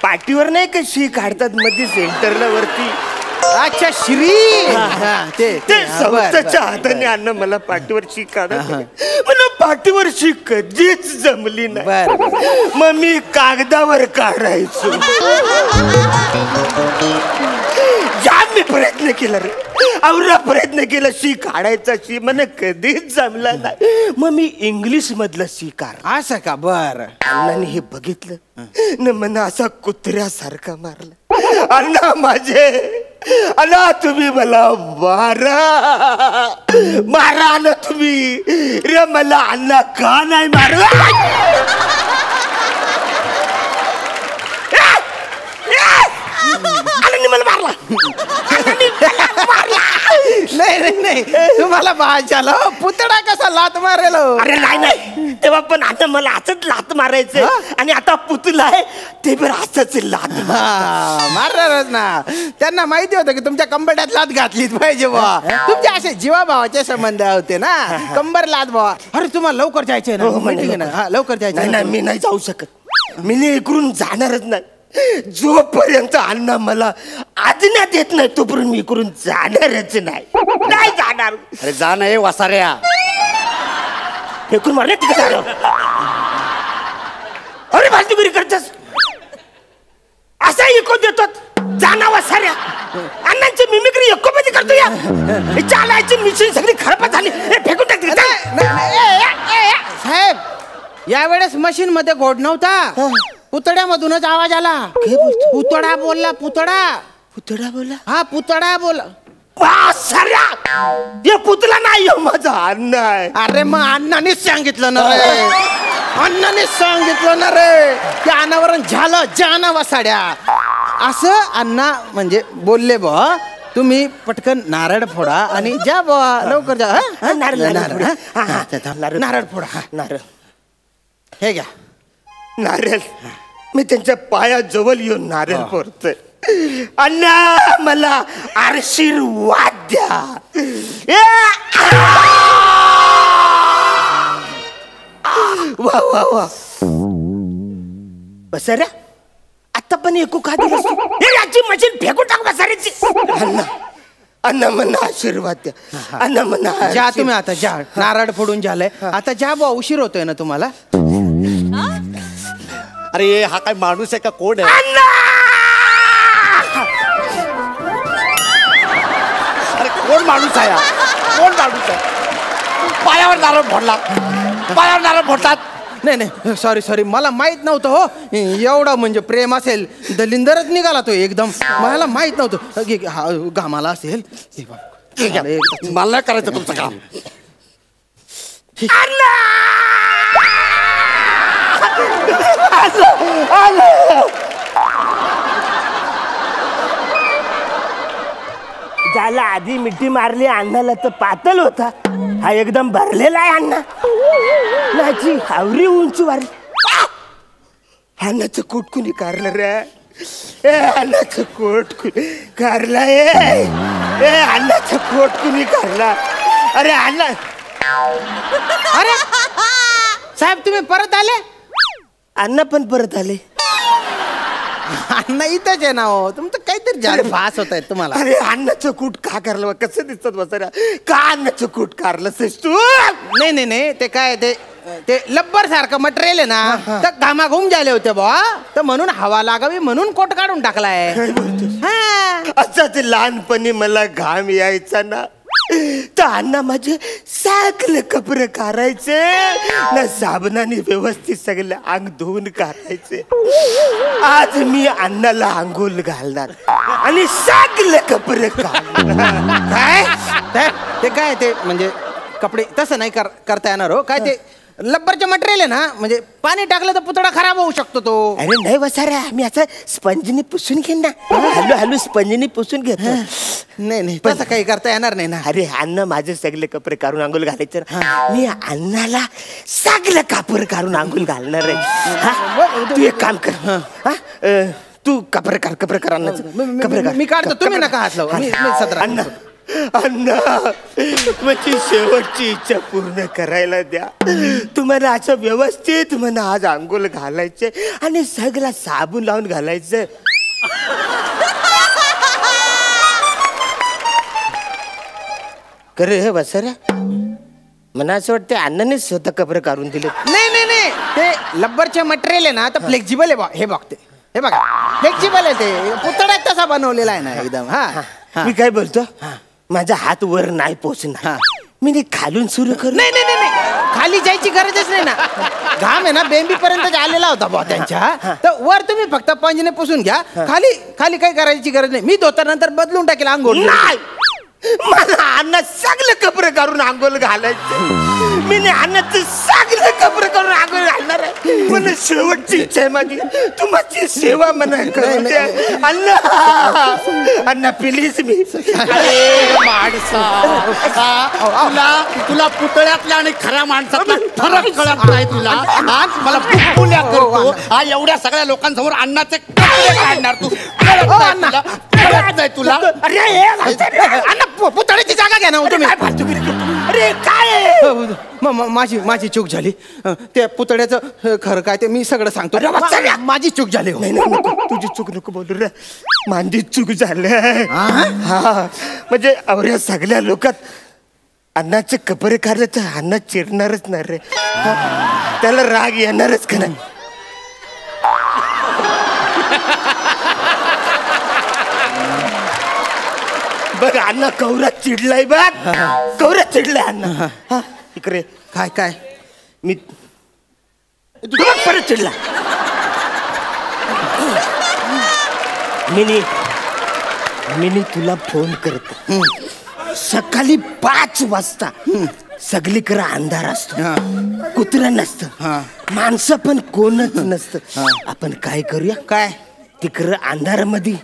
पाठीवर नाही का शी काढतात मध्ये सेंटरला वरती
अच्छा श्री
ते स्वतःच्या हाताने अन्न मला पाठीवर शी काढत मला पाठीवर शी कधीच जमली नाही मग मी कागदावर काढायचो जाम मी प्रयत्न केला रे आवरा प्रयत्न केला शी काढायचा शी मला कधीच जमला नाही मग मी इंग्लिश मधलं शी काढ
असं का बर
अण्णाने हे बघितलं न मला असा कुत्र्यासारखा मारला अण्णा माझे अण्णा तुम्ही मला मारा ना तुम्ही रे मला अण्णा का नाही मारला अण्णांनी मला मारला
नाही नाही नाही तुम्हाला भाषाला पुतळा कसा लात मारेल
अरे नाही नाही तेव्हा पण आता मला असंच लात मारायचं आणि आता पुतला आहे ते पण असंच लात
मारणारच ना त्यांना माहिती होतं की तुमच्या कंबरड्यात लात घातलीच पाहिजे बा तुमचे असे जीवाभावाचे संबंध होते ना कंबर लात भावा अरे तुम्हाला लवकर जायचंय ना माहिती ना हा लवकर जायचं
नाही मी नाही जाऊ शकत मी इकडून जाणारच नाही जोपर्यंत अण्णा मला आज्ञा देत नाही तोपर्यंत मी इकडून जाणारच नाही जाणार
अरे जा नाही वासाऱ्या
फेकून मारले तिकडे झालं अरे फालतूगिरी करतस असा इको देतो जाना वासाऱ्या अण्णांची मिमिक्री एकोपती करतो या चालायची मिशन सगळी खराब झाली फेकून टाकली
साहेब यावेळेस मशीन मध्ये घोड नव्हता पुतळ्यामधूनच आवाज आला पुतळा बोलला पुतळा बोला हा पुतळा बोला
हे पुतला नाही माझा अण्णा आहे
अरे मग अण्णानेच सांगितलं ना रे अण्णानेच सांगितलं ना रे की अनावरण झालं जाना वासाड्या असं अण्णा म्हणजे बोलले बा तुम्ही पटकन नारळ फोडा आणि जा बा लवकर जा नारळ फोडा
नारळ
हे घ्या
नारळ मी त्यांच्या पायाजवळ येऊन नारळ फोडतोय अण्णा मला आशीर्वाद द्या वा वा वा बसऱ्या आता पण एकू का दिलंस तू? याची मशीन फेकून टाकू बसऱ्याची अण्णा अण्णा मला आशीर्वाद द्या अण्णा मला
जा तुम्ही आता जा नारळ फोडून झालंय आता जा बा उशीर होतोय ना तुम्हाला
अरे हा काय माणूस आहे का कोण आहे अरे कोण माणूस आहे कोण माणूस आहे पायावर नारळ फोडला पायावर नारळ फोडतात
नाही नाही सॉरी मला माहित नव्हतं हो एवढं म्हणजे प्रेम असेल दलिंदरच निघाला तो एकदम मला माहित नव्हतं घामाला असेल
मला नाही करायचं तुमचं काम
ज्याला आधी मिठी मारली अण्णाला तर पातळ होता हा एकदम भरलेला आहे अण्णा माझी हावरी उंची वारली अण्णाचं कोट कुणी कारलं रे अण्णाचं कोट कुणी कारला अण्णाचं कोट कुणी कारला अरे अण्णा
अरे साहेब तुम्ही परत आले
अण्णा पण परत आले
अण्णा इथंच आहे ना हो तुमचं काहीतरी जास्त फास होत आहे तुम्हाला
अरे अन्नाचं कूट का करलं कसं दिसत बसऱ्या का अन्नाचं कूट कारलं तू
नाही ते काय ते लब्बर सारखं मटेरियल आहे ना तर घामाघूम झाले होते बा तर म्हणून हवा लागावी म्हणून कोट काढून टाकलाय
असं ते लहानपणी मला घाम यायचा ना तर अण्णा माझे सगळे कपडे काढायचे ना साबणाने व्यवस्थित सगळे अंग धुवून काढायचे. आज मी अण्णाला आंघोळ घालणार आणि सगळे कपडे काढणार.
काय ते काय ते म्हणजे कपडे तसं नाही करता येणार हो. काय ते लब्बरचे मटेरियल आहे ना, म्हणजे पाणी टाकलं तर पुतळा खराब होऊ शकतो तो.
अरे नाही बसारा, मी असं स्पंजनी पुसून घेईन ना. हॅलो हॅलो स्पंजनी पुसून घेतो.
नाही तसं काही करता येणार नाही ना.
अरे अण्णा माझे सगळे कपडे काढून आंघोळ घालायचे ना. मी अण्णाला सगळे कापड काढून आंघोळ घालणार आहे. तू एक काम कर, तू कपडे कर अण्णाचं.
मी काढतो, तुम्ही नका हात लावू. मी सतरा
अण्णा अण्णा माझी शेवटची इच्छा पूर्ण करायला द्या. तुम्हाला असं व्यवस्थित म्हणा आज आंघोळ घालायचे आणि सगळा साबण लावून घालायचं. करे हे बसऱ्या, मला असं वाटतं अण्णाने स्वतः कपडे काढून दिले.
नाही ते लब्बरचे मटेरियल आहे ना, तर फ्लेक्झिबल आहे. हे बघते, हे बघा फ्लेक्झिबल आहे ते. पुतळा तसा बनवलेला आहे ना एकदम. हा
मी काय बोलतो, माझा हात वर नाही पोचणार. मी खालून सुरू करू.
नाही खाली जायची गरजच नाही ना. घाम आहे ना बेंबी पर्यंत आलेला होता बा त्यांच्या. तर वर तुम्ही फक्त पंजने पुसून घ्या. खाली खाली काही करायची गरज नाही. मी धोतानंतर बदलून टाकेल आंघोळ.
नाही, मला अण्णा सगळे कपडे काढून आंघोळ घालायचे. मी अण्णाचे सगळे कपडे काढून आंघोळ घालणार आहे. मला शेवटची इच्छा आहे माझी, तू माझी सेवा म्हणा. अण्णा अण्णा प्लीज. मी
अरे माणसा, तुला पुतळ्यातल्या आणि खऱ्या माणसातला फरक कळत नाही तुला. आज मला बुलबुल्या करतो. हा एवढ्या सगळ्या लोकांसमोर अण्णाचे कपडे काढणार तू. कळत नाही तुला.
अण्णा पुतळ्याची जागा घ्या ना तुम्ही.
अरे काय
माझी चूक झाली. त्या पुतळ्याचं खरं काय ते मी सगळं सांगतो. माझी चूक झाली.
तुझी चूक नको बोलू रे, माझी चूक झाली. हा म्हणजे एवढ्या सगळ्या लोकात अण्णाचे कपडे काढले तर अण्णा चिरणारच ना रे. त्याला राग येणारच का नाही. बघ अण्णा कौरा चिडलाय. बघ कौरा चिडलाय अण्णा. इकडे
काय
मी तुला परत चिडला. मिनी तुला फोन करतो सकाळी 5 वाजता. सगळीकडे अंधार असतो, कुत्रा नसतं, माणसं पण कोणच नसतं. आपण काय करूया,
काय
तिकडं अंधारामध्ये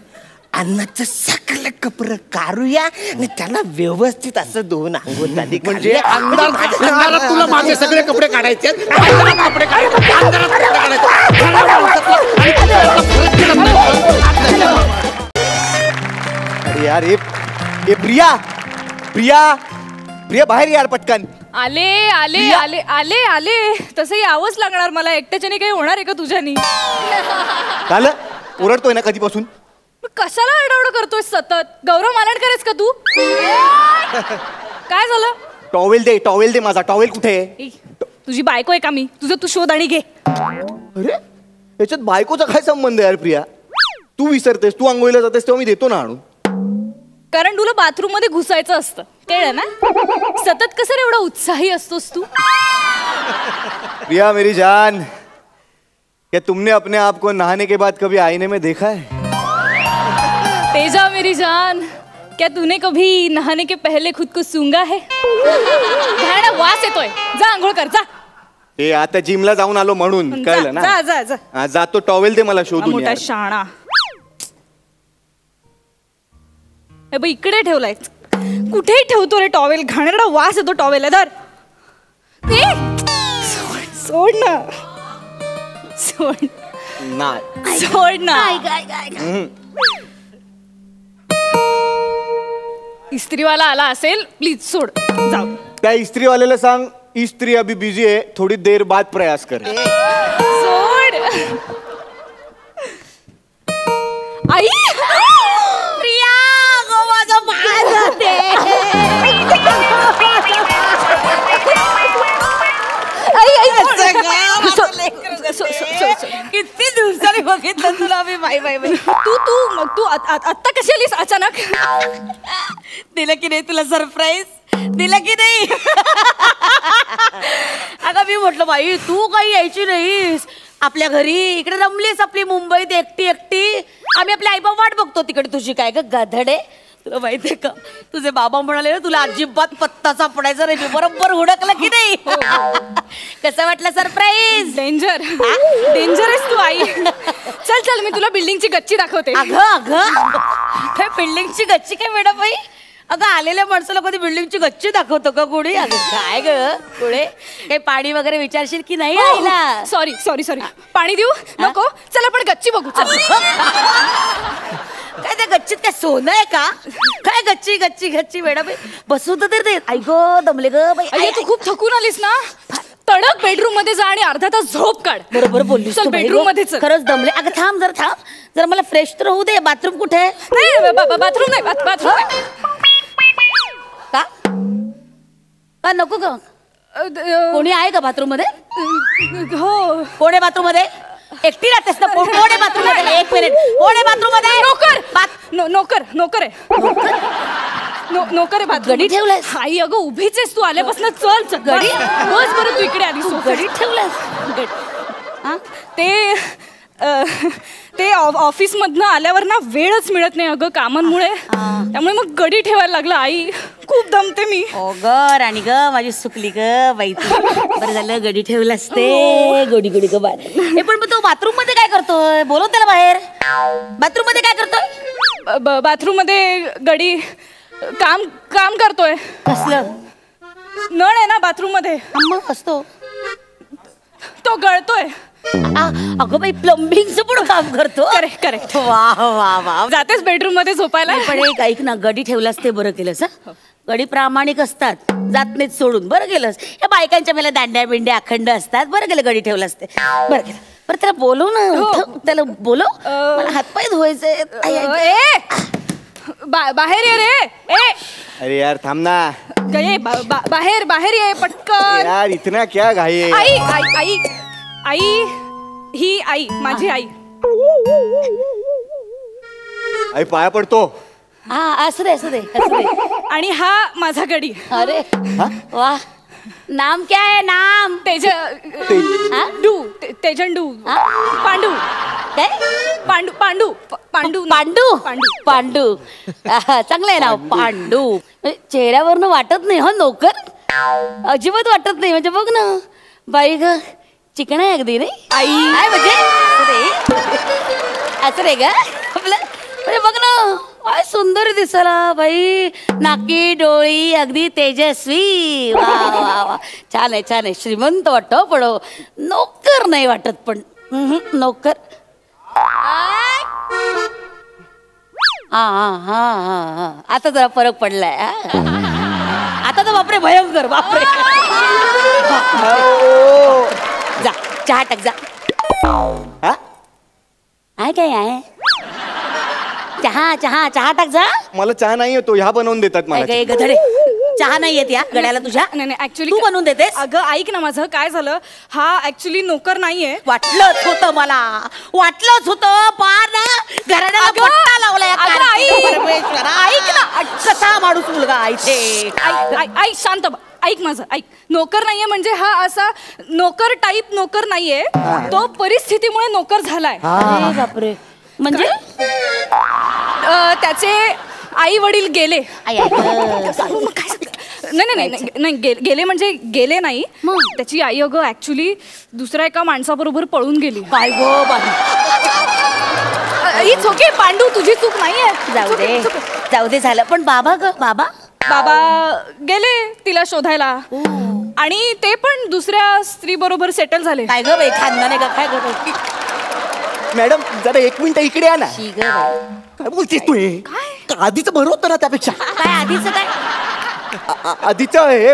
अण्णाचं सगळे कपडे काढूया आणि त्याला व्यवस्थित असं धुवून आंघोळ झाली.
म्हणजे अंधारात तुला माझे सगळे कपडे काढायचे. कपडे
अरे यार हे प्रिया बाहेर यार पटकन.
आले आले आले आले आले. तसं यावंच लागणार मला. एकट्याच्याने काही होणार आहे का तुझ्यानी?
झालं, ओरडतोय ना कधीपासून.
कशाला आरडाओरड करतोय सतत? गौरव मालाडकरच का तू? काय झालं?
टॉवेल दे माझा. टॉवेल कुठे आहे?
तुझी बायको आहे का मी? तुझं तू शोध आणि घे.
अरे याच्यात बायकोचा काय संबंध यार प्रिया? तू विसरतेस, तू आंघोळीला जातेस तेव्हा मी देतो ना आणून.
कारण तुला बाथरूम मध्ये घुसायचं असतं, कळलं ना? सतत कसं एवढा उत्साही असतोस तू?
प्रिया मेरी जान, क्या तुमने अपने आप को नहाने के बाद कभी आईने में देखा है?
तेजा मेरी जान, क्या तूने कभी नहाने के पहले खुद को सूंघा है? घाणा वास येतोय. जा आंघोळ कर जा.
ते आता जिमला जाऊन आलो म्हणून कळलं ना.
जा जा जा.
हा, जातो. टॉवेल दे मला शोधून.
मोठा
यार.
शाणा. ए बाई इकडे ठेवलाय. कुठेही ठेवतो रे टॉवेल. घाणेरडा वास येतो टॉवेल. धर. सोड ना. सोड ना. इस्त्रीवाला आला असेल, प्लीज सोड. जाऊ.
त्या इस्त्रीवाल्याला सांग इस्त्री अभी बिजी है, थोड़ी देर बाद प्रयास कर.
सोड. आई
प्रिया माझं पाय जाते.
किती दिवसांनी बघितलं तुला मी. बाई बाई बाई. तू आत्ता कशी आलीस अचानक?
दिलं की नाही तुला सरप्राईज?
दिलं की नाही? अगं मी म्हटलं बाई तू काही यायची नाहीस आपल्या घरी, इकडे रमलीस आपली मुंबईत एकटी एकटी. आम्ही आपल्या आईबाप वाट बघतो तिकडे तुझी. काय ग गधडे, तुला माहितीये का तुझे बाबा म्हणाले ना तुला अजिबात पत्ता सापडायचा नाही. बरोबर हुडकलं की नाही? कसं वाटलं सरप्राईज?
डेंजर डेंजर आहेस तू आई. चल चल मी तुला बिल्डिंगची गच्ची दाखवते.
अगं अगं बिल्डिंगची गच्ची काय मॅडम बाई? अगं आलेल्या माणसाला कधी बिल्डिंगची गच्ची दाखवतो का कोणी? अगं काय ग पुढे काही पाणी वगैरे विचारशील की नाही आईला?
सॉरी सॉरी सॉरी पाणी देऊ नको. चल आपण गच्ची बघू. चल.
काय त्या गच्चीत काय सोनं आहे का? काय गच्ची गच्ची गच्ची मॅडम बसू तर ते. आई गो दमले ग बाई.
अरे तू खूप थकून आलीस ना, तडक बेडरूम मध्ये जा आणि अर्धा तास झोप काढ.
बरोबर बोललीस
चल
तू बाई
बेडरूम
गं.
मध्ये चल.
खरंच दमले. अगं थांब जरा थांब जरा मला फ्रेश तर होऊ दे. बाथरूम कुठे आहे?
नाही बाथरूम नाही बाथरूम
का का नको ग? कोणी आहे का बाथरूम मध्ये?
हो
कोण आहे बाथरूम मध्ये? एकटी राहतेस ना? कोण आहे बाथरूम मध्ये? एक मिनिट कोण आहे बाथरूम मध्ये?
नोकर नोकर आहे. नोकर आहे बाथरूम.
गडी ठेवलाय
आई अगं उभीच आहेस तू आल्यापासून. चल चल
गडी
बस बरं तू इकडे आली.
गडी ठेवलाय.
ते ऑफिस मधनं आल्यावर ना वेळच मिळत नाही अगं कामांमुळे. त्यामुळे मग गडी ठेवायला लागलं. आई खूप दमते मी.
ओ ग राणी ग माझी सुकली ग बाई तू. बरं झालं गडी ठेवलं असते. गोडी गोडी ग बाय. हे पण तो बाथरूम मध्ये काय करतोय? बोलव त्याला बाहेर. बाथरूम मध्ये काय करतोय?
बाथरूम मध्ये गडी काम काम करतोय.
कसलं?
नळ आहे ना बाथरूम मध्ये.
मग असतो
तो गळतोय.
अगं बाई प्लंबिंगचं पण काम करतो.
Correct correct.
वा वा वा.
जातेस बेडरूम मध्ये झोपायला?
पण एक ऐक ना गडी ठेवलास ते बरं केलंस. गडी प्रामाणिक असतात जात नाहीत सोडून. बरं केलंस. या बायकांच्या मला दांड्या बिंड्या अखंड असतात. बरं केलं गडी ठेवलास ते. बरं केलं. बरं त्याला बोलव ना. त्याला बोलव. मला हातपाय धुवायचे.
बाहेर ये रे.
अरे यार थांब ना
बाहेर बाहेर ये पटकन.
यार इतना क्या घाई है?
आई आई आई आई ही आई माझी आई.
आई पाया पडतो.
हा असू दे असू दे असू दे.
आणि हा माझा गडी.
अरे वा. नाम क्या है? नाम
तेजंडू पांडू.
काय?
पांडू पांडू पांडू
पांडू
पांडू
पांडू. चांगलं आहे नाव पांडू. चेहऱ्यावरनं वाटत नाही हो नोकर. अजिबात वाटत नाही. म्हणजे बघ ना बाई ग चिकन आहे अगदी नाही
आई.
काय म्हणजे असं रे ग आपलं. म्हणजे बघ ना काय सुंदर दिसला बाई. नाकी डोळी अगदी तेजस्वी. वा वा वा. छान आहे छान आहे. श्रीमंत वाटतो पण नोकर नाही वाटत. पण नोकर. हा हा हा हा. आता जरा फरक पडलाय. आता तर बापरे भयंकर बापरे. जा चहा टाक जा. आहे काय आहे? चहा चहा चहा टाक जा.
मला चहा नाही येतो. ह्या बनवून देतात मला.
काय गधडे चहा नाही येत या गड्याला तुझ्या?
नाही ऍक्च्युली
तू बनवून देतेस?
अगं ऐक ना माझं काय झालं. हा ऍक्च्युली नोकर नाहीये.
वाटलंच होतं मला. वाटलंच होतं. पार ना घराण्याला पट्टा लावलाय. ऐक ना कसा माणूस मुलगा इथे.
आई शांत ऐक माझं ऐक. नोकर नाहीये म्हणजे हा असा नोकर टाईप नोकर नाहीये. तो परिस्थितीमुळे नोकर झालाय.
अरे बापरे. म्हणजे
त्याचे आई वडील गेले. नाही गेले म्हणजे गेले नाही. त्याची आई अगं ऍक्च्युली दुसऱ्या एका माणसाबरोबर पळून गेली.
काय go by.
It's okay Pandu तुझी चूक नाहीये.
जाऊ दे जाऊ दे झालं. पण बाबा ग बाबा
गेले तिला शोधायला. आणि ते पण दुसऱ्या स्त्री बरोबर सेटल झाले.
काय ग बाई खानदान का काय ग?
मॅडम जरा एक मिनिट इकडे या ना.
काय बोलतेस तू? हे आधीच बरं होतं ना त्यापेक्षा.
काय आधीच काय?
आधीच हे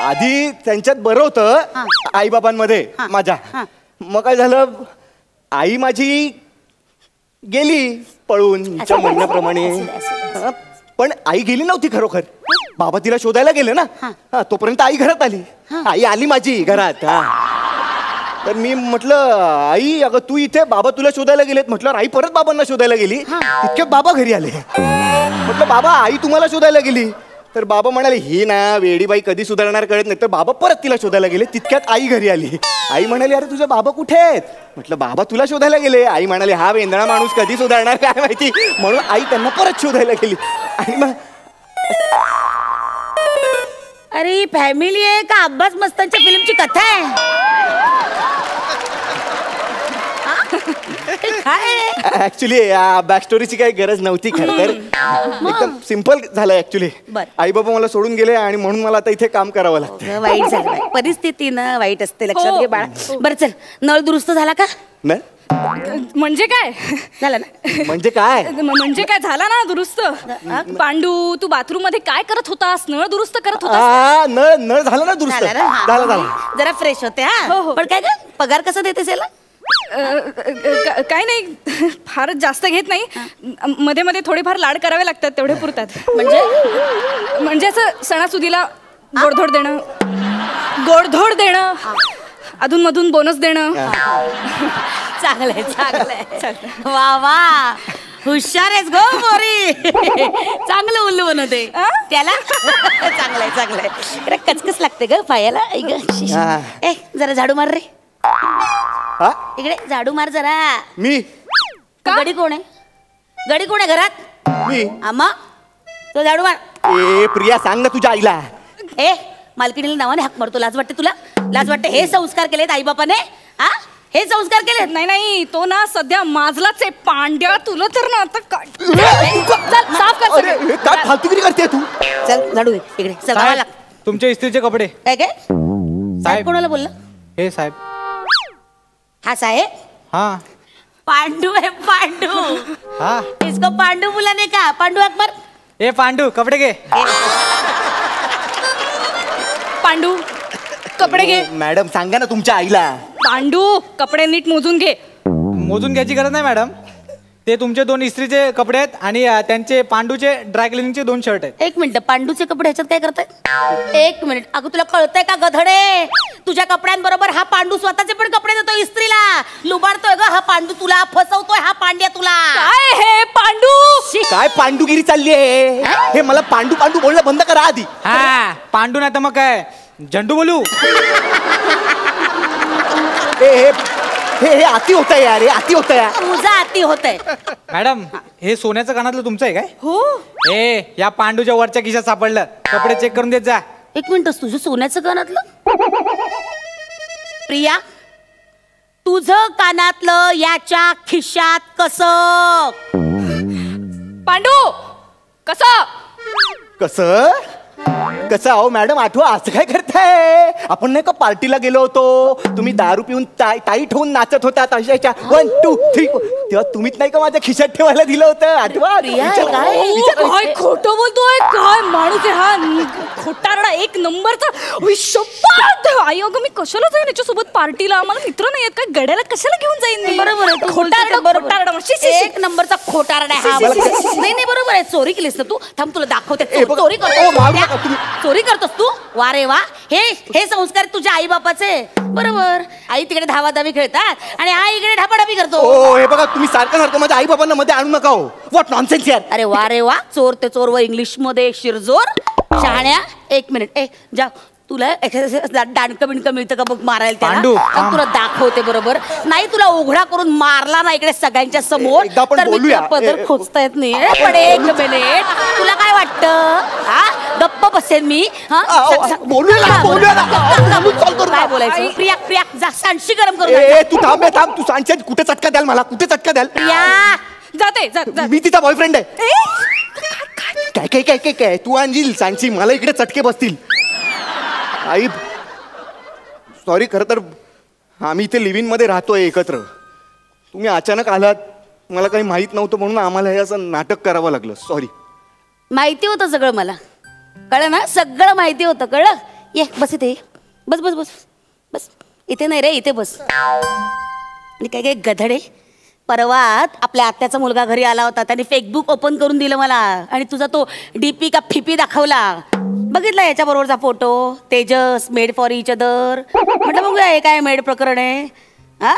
आधी त्यांच्यात बरं होतं आईबाबांमध्ये माझ्या. मग काय झालं आई माझी गेली पळून हिच्या म्हणण्याप्रमाणे. पण आई गेली नव्हती खरोखर. बाबा तिला शोधायला गेले ना. तोपर्यंत आई घरात आली. आई आली माझी घरात. तर मी म्हटलं आई अगं तू इथे बाबा तुला शोधायला गेलेत. म्हटलं आई परत बाबांना शोधायला गेली. तितक्यात बाबा घरी आले. म्हटलं बाबा आई तुम्हाला शोधायला गेली. तर बाबा म्हणाले ही ना वेडीबाई कधी सुधारणार कळत नाही. तर बाबा परत तिला शोधायला गेले. तितक्यात आई घरी आली. आई म्हणाली अरे तुझे बाबा कुठे आहेत? म्हटलं बाबा तुला शोधायला गेले. आई म्हणाले हा वेंदळा माणूस कधी सुधारणार काय माहिती. म्हणून आई त्यांना परत शोधायला गेली. आणि मग
अरे ही फॅमिली आहे का अब्बास मस्तानच्या फिल्मची कथा आहे? काय
ऍक्च्युली बॅक स्टोरीची काही गरज नव्हती खरं तर. एकदम सिम्पल झालं ऍक्च्युली.
बरं.
आई बाबा मला सोडून गेले आणि म्हणून मला आता इथे काम करावं लागतं.
वाईट झालं बाई. परिस्थिती ना वाईट असते लक्षात
हो.
घे बाळा. बरं चल नळ दुरुस्त झाला का?
नाही
म्हणजे काय
झाला ना?
म्हणजे काय?
म्हणजे काय झाला ना दुरुस्त. पांडू तू बाथरूम मध्ये काय करत होतास? नळ दुरुस्त करत होतास?
नळ नळ झाला ना दुरुस्त.
झाला ना? हा.
झाला झाला.
जरा फ्रेश होते
हो,
हा.
हो.
पण काय ग पगार कसा देतेस याला?
काय नाही फारच जास्त घेत नाही. मध्ये मध्ये थोडेफार लाड करावे लागतात तेवढे पुरतात. म्हणजे असं सणासुदीला गोडधोड देणं अधूनमधून बोनस देणं.
चांगलंय चांगलंय. वा वा हुशार आहेस गो मोरी. चांगलं उल्लू बनवते त्याला. चांगलंय चांगलंय. कचकच लागते ग पायाला. ए जरा झाडू मार रे. इकडे झाडू मार जरा.
मी
गडी कोण आहे? गडी कोण आहे घरात?
मी
आम्हा तो झाडू मार.
ए प्रिया सांग ना तुझ्या आईला.
ए मालकिणीला नावाने हाक मारतो. लाज वाटते तुला? लाज वाटते? हे संस्कार केलेत आई बापाने? हा हे संस्कार केलेत?
नाही तो ना सध्या माझलाच आहे पांड्या. तुला तर ना आता काय चल साफ कर
अरे हे काय फालतूगिरी करते तू?
चल झाडू घे. इकडे चल गावाला लाग.
तुमच्या इस्त्रीचे कपडे.
काय काय साहेब कोणाला बोलला?
हे साहेब.
हा साहेब
हा
पांडू है पांडू.
हा
इसको पांडू बुलाने का? पांडू अकबर.
ए पांडू कपडे घे.
पांडू कपडे घे.
मॅडम सांगा ना तुमच्या आईला.
पांडू कपडे नीट मोजून घे.
मोजून घ्यायची गरज नाही मॅडम. ते तुमचे 2 इस्त्रीचे कपडे आहेत आणि त्यांचे पांडूचे ड्राय क्लिनिंगचे 2 शर्ट आहेत.
एक मिनिट पांडूचे कपडे ह्याच्यात काय करताय? एक मिनिट अगं तुला कळतंय का गधडे? तुझ्या कपड्यांबरोबर हा पांडू स्वतःचे पण कपडे देतो इस्त्रीला. लुबाडतोय ग हा पांडू तुला. फसवतोय हा पांड्या तुला.
काय हे पांडू?
काय पांडुगिरी चालली आहे? हे मला पांडू पांडू बोलणं बंद करा आधी.
हा पांडू नाही तर मग काय झंडू बोलू.
हे अति होत आहे यार. हे अति होत आहे.
तुझा अति होतंय.
मॅडम हे सोन्याचं कानातलं तुमचं आहे काय?
हो
ए या पांडूच्या वरच्या खिशात सापडलं. कपडे चेक करून देत जा.
एक मिनिट तुझं सोन्याचं कानातलं? प्रिया तुझं कानातलं याच्या खिशात कसं?
पांडू कसं
कसं कसं? अहो मॅडम आठवा असं काय करताय? आपण नाही का पार्टीला गेलो होतो. तुम्ही दारू पिऊन टाईट होऊन नाचत होता तशाच्या 1 2 3 तेव्हा तुम्हीच नाही का माझ्या खिशात ठेवायला दिलं होतं आठवा?
काय खोटं बोलतोय? काय माणूस आहे हा खोटारडा एक नंबरचा. शपथ आई अगं मी कशाला जाईन याच्यासोबत पार्टीला? आम्हाला मित्र नाही आहेत काय? गड्याला कशाला घेऊन जाईन मी?
बरोबर आहे, तू
खोटारडा
बोलते ते
खोटारडा
बरोबर. एक नंबरचा खोटारडा आहे हा. नाही नाही बरोबर आहे. चोरी केलीस ना तू? थांब तुला दाखवते. चोरी करतो. चोरी करतोस तू? वा रे वा. हे संस्कार तुझ्या आई बापाचे. बरोबर. आई तिकडे धावाधावी खेळतात आणि हा इकडे ढापाढापी करतो.
ओ हे बघा तुम्ही सारखं माझ्या आई बाबांना मध्ये आणू नका हो. व्हॉट नॉनसेन्स यार.
अरे वा रे वा. चोर ते चोर व इंग्लिश मध्ये शिरजोर शहाण्या. एक मिनिट ए जा तुला दांडकं बिणकं मिळतं का बघ मारायला
पांडू,
त्याला? तुला दाखवते बरोबर. नाही तुला उघडा करून मारला ना इकडे सगळ्यांच्या समोर
एकदा आपण
तर मी
बोलूया.
तुला पदर खोचता येत नाही. पण एक मिनिट तुला काय वाटतं? हा गप्प बसेल मी?
बोलूया ना.
काय बोलायचं? प्रिया प्रिया जा सांडशी गरम करून
तू थांब तू सांगशील कुठे चटका द्याल मला? कुठे चटका द्याल?
प्रिया
जाते जा.
मी तिचा बॉयफ्रेंड आहे. काय काय काय काय काय तू आणशील सांगशी मला इकडे चटके बसतील. आई सॉरी खरं तर आम्ही इथे लिव्हिंग मध्ये राहतोय एकत्र. तुम्ही अचानक आलात मला काही माहित नव्हतं म्हणून आम्हाला हे असं नाटक करावं लागलं. सॉरी.
माहिती होतं सगळं मला. कळलं ना? सगळं माहिती होतं. कळलं? ये बस इथे. बस बस बस बस. इथे नाही रे इथे बस. आणि काय काय गधडे परवात आपल्या आत्याचा मुलगा घरी आला होता. त्याने फेसबुक ओपन करून दिलं मला आणि तुझा तो डीपी का फिपी दाखवला. बघितला याच्या बरोबरचा photo. Tejas made for each other. म्हटलं बघूया हे काय मेड प्रकरण आहे. हा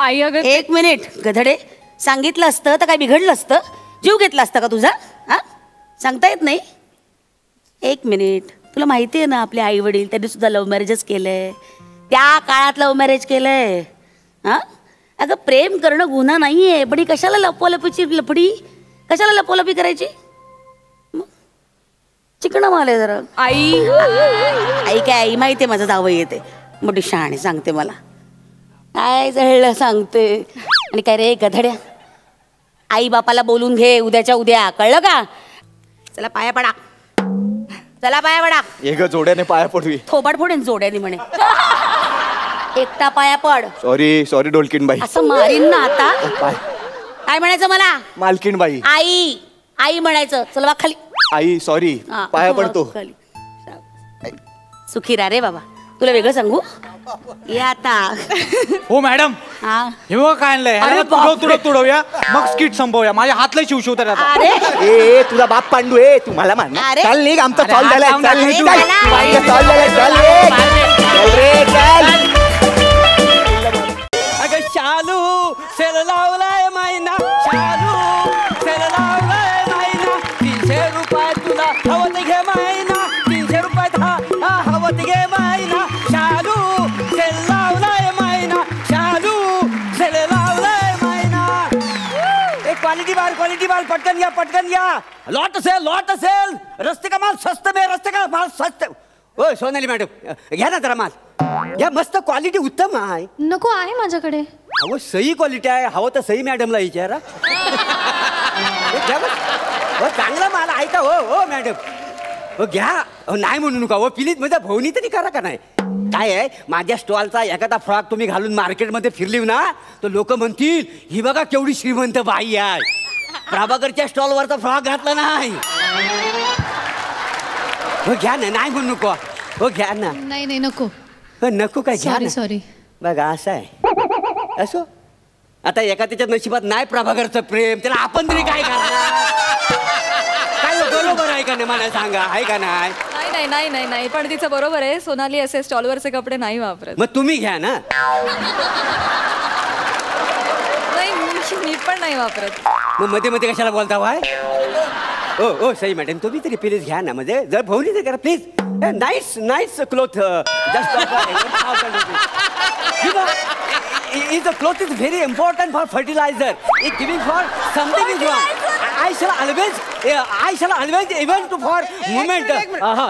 आई अगं
एक मिनिट गधडे. सांगितलं असतं तर काय बिघडलं असतं? जीव घेतला असता का तुझा? हा सांगता येत नाही. एक मिनिट, तुला माहिती आहे ना आपले आई वडील त्यांनी सुद्धा लव्ह मॅरेजच केलंय, त्या काळात लव्ह मॅरेज केलंय. हा अगं प्रेम करणं गुन्हा नाहीये, पण ही कशाला लपवालपीची लफडी, कशाला लपवालपी करायची? चिकणं माल आहे जरा. आई काय आई माहिती आहे माझं जावं येते मोठी शहाणी सांगते मला काय जळलं सांगते. आणि काय रे गधड्या, आई बापाला बोलून घे उद्याच्या उद्या, कळलं का? चला पाया पडा, चला पाया पडा.
एक जोड्याने पाया पडवी.
थोबाड फोडेन जोड्याने म्हणे. एकटा पाया पड.
सॉरी सॉरी ढोलकीनबाई.
असं मारीन ना आता. काय म्हणायचं मला?
मालकीनबाई.
आई आई म्हणायचं. चल बा खाली.
आई सॉरी
हा,
पाया पडतो.
खाली. सुखी रा रे बाबा. तुला वेगळं सांगू या आता.
हो मॅडम,
हा
हे बघा काय आणलंय.
अरे
तुडवूया मग स्किट संपवूया. माझ्या हातला शिवशिवतर आता.
अरे
ए तुझा बाप पांडू आहे, तू मला मान.
अरे.
चाल निघ, आमचा
अरे,
चॉल
हात
झालाय.
लावून
चाल
टाक.
निघ,
अरे,
चल.
मला.
आमचा चॉल झालाय. चल निघ. चल रे चल.
अगं शालू सेल लावलाय महिना, शालू सेल लावलाय महिना, 300 रुपये तुला हवं ते घे महिना, 300 रुपयात हा हवं ते घे महिना, शालू सेल लावलाय महिना, शालू सेल लावलाय महिना. एक क्वालिटी बाल पटकन घ्या. लॉट असेल रस्ते का माल स्वस्त में, रस्ते का माल स्वस्त. ओ सोनाली मॅडम घ्या ना जरा माल घ्या, मस्त क्वालिटी उत्तम आहे.
नको आहे माझ्याकडे.
अहो सही क्वालिटी आहे, हवं तर सही मॅडमला विचारा. हे घ्या बस. हो चांगला माल आहे का? हो मॅडम हो घ्या. हो नाही म्हणू नका हो प्लीज, माझ्या भाऊनी तरी करा का नाही. काय आहे माझ्या स्टॉलचा एखादा फ्रॉक तुम्ही घालून मार्केटमध्ये फिरली ना तर लोक म्हणतील ही बघा केवढी श्रीमंत बाई आहे. प्रभाकरच्या स्टॉलवरचा फ्रॉक घातला नाही. हो घ्या ना, नाही म्हणू नको. हो घ्या ना.
नाही नको.
हो नको काय घ्या ना.
सॉरी.
बघा असं आहे. असो आता एका त्याच्या नशिबात नाही प्रभाकरचं प्रेम, त्याला आपण तरी काय करणार? काय बरोबर आहे का नाही मला सांगा, आहे का नाही?
नाही पण तिचं बरोबर आहे. सोनाली असे स्टॉलवरचे कपडे नाही वापरत.
मग तुम्ही घ्या ना.
नाही मी पण नाही वापरत.
मग मध्ये मध्ये कशाला बोलता भाई? ओ सई मॅडम तुम्ही तरी प्लीज घ्या ना. म्हणजे जर भाऊनी तर करा please. Nice cloth is the cloth is very important for fertilizer. It giving for something is wrong. I shall always even to for movement.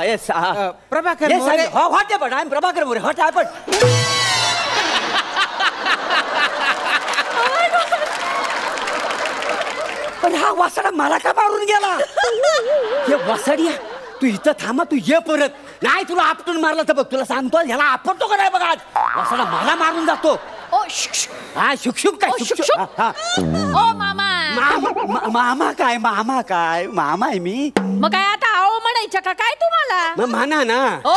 Yes.
Prabhakar
Yes,
More.
what happened? I am Prabhakar More. What happened? पण हा वासडा मला का मारून गेला? हे वासडिया तू इथं थांबा, तू ये परत. नाही तुला आपटून मारला तर बघ, तुला सांगतो ह्याला आपटतो का नाही बघा. आज वासडा मला मारून जातो.
ओ
हा शुक काय शुक.
ओ मामा.
मामा काय मामा आहे मी.
मग काय आता आओ म्हणायचं का काय तुम्हाला?
मग म्हणा ना.
ओ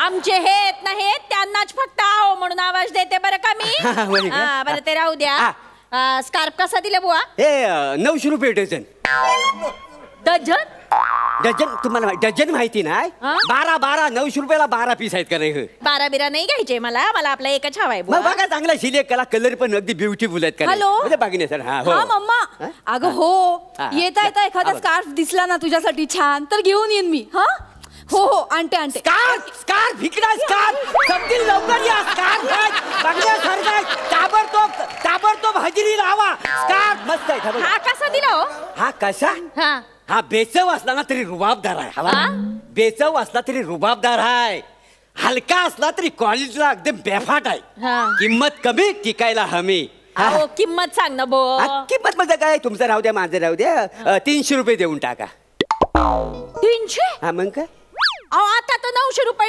आमचे हे नाहीत त्यांनाच फक्त आओ म्हणून आवाज देते बरं का मी.
होय का?
बरं ते राहू द्या. स्कार्फ कसा दिला बुवा?
हे 900 रुपये डझन. डझन तुम्हाला डझन माहिती नाही? 12 900 रुपयाला 12 पीस आहेत का नाही?
12 बिरा नाही घ्यायचे मला आपला एकच हवाय
मग बघा चांगला सिलेक्ट करा. कलर पण अगदी ब्युटिफुल आहेत का?
हॅलो?
म्हणजे बागीने सर. हा
मम्मा. अगं हो
हा.
येता एखादा स्कार्फ दिसला ना तुझ्यासाठी छान तर घेऊन येईन मी. हा हो आणते.
स्कार्फ इकडे स्कार्फ समतील लवकर या. स्कार्फ बघण्यासारखा ताबडतोब हजेरी लावा. स्कार्फ मस्त आहे.
हा कसा दिला हो?
हा कसा? हा बेचव असला ना तरी रुबाबदार आहे. हवा बेचव असला तरी रुबाबदार आहे. हलका असला तरी क्वालिटीला एकदम बेफाट आहे. किंमत कमी टिकायला हमी.
अहो किंमत सांग ना बो.
किंमत म्हणजे काय तुमचं राहू द्या माझं राहू द्या. 300 रुपये देऊन टाका.
300?
हा मग काय?
अहो आता तर 900 रुपये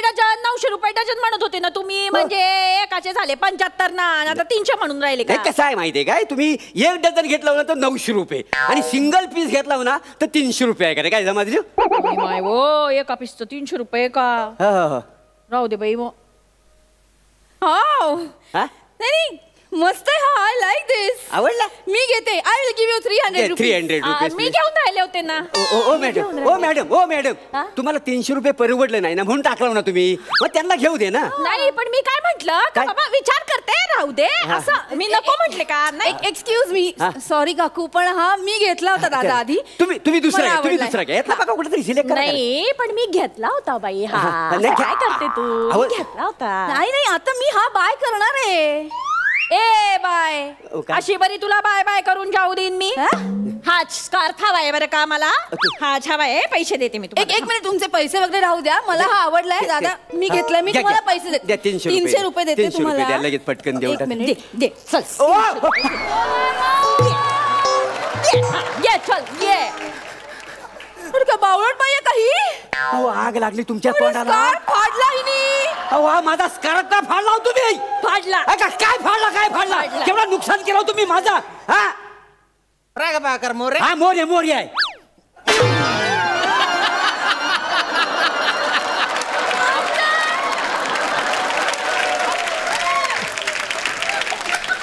डझन म्हणत होते ना तुम्ही. म्हणजे एकाचे झाले 75 ना. आता 300 म्हणून राहिले का?
कसं आहे माहितीये काय, तुम्ही 1 डझन घेतला ना तर 900 रुपये आणि सिंगल पीस घेतला ना तर 300 रुपये आहे का? काय समजलं?
हो एका पीसचं 300 रुपये का? राहू दे बाई मग. हो नाही मस्त आहे. हा आय लाईक
लाईक दिस.
आवडला?
मी घेते. I will give you 300 rupees.
300 rupees
मी घेऊन राहिले होते ना.
ओ मॅडम तुम्हाला 300 रुपये परवडले नाही ना म्हणून टाकलं ना तुम्ही. मग त्यांना घेऊ दे ना.
नाही पण मी काय म्हंटल
काय?
बाबा विचार करते राहू दे असं मी नको म्हटले का नाही.
Excuse me. सॉरी काकू पण हा मी घेतला होता दादा आधी.
तुम्ही दुसरा
मला
घ्या, तुम्ही
आवडलाय.
दुसरा घ्या. यातला बघा कुठेतरी सिलेक्ट करा.
नाही पण मी घेतला होता बाई हा.
नाही,
काय करते तू?
अहो,
मी घेतला होता.
नाही नाही आता मी हा बाय करणार आहे.
ए बाय
काय?
अशी बरी तुला बाय बाय करून जाऊ देईन मी. हा स्कार्फ हवा आहे बरं का मला. हा हवा आहे पैसे देते मी तुम्हाला.
एक मिनिट तुमचे पैसे वगैरे राहू द्या. मला हा आवडलाय दादा. मी घेतलाय. मी
घ्या,
तुम्हाला
घ्या.
पैसे
द्या,
देते.
300
रुपये देते
300 रुपये द्या,
तुम्हाला.
लगेच पटकन देऊन
एक
टाक.
मिनिट दे चल.
ये चल ये.
अरे का बावळट बाई आहे काही.
अहो आग लागली तुमच्या
अरे,
तोंडाला.
scarf फाडला हिने.
अहो हा माझा स्कार्फ का फाडला हो तुम्ही?
फाडला.
काय फाडला केवढं नुकसान केलं हो तुम्ही माझा. हा
राग बाकर मोरे.
हा मोरी आहे.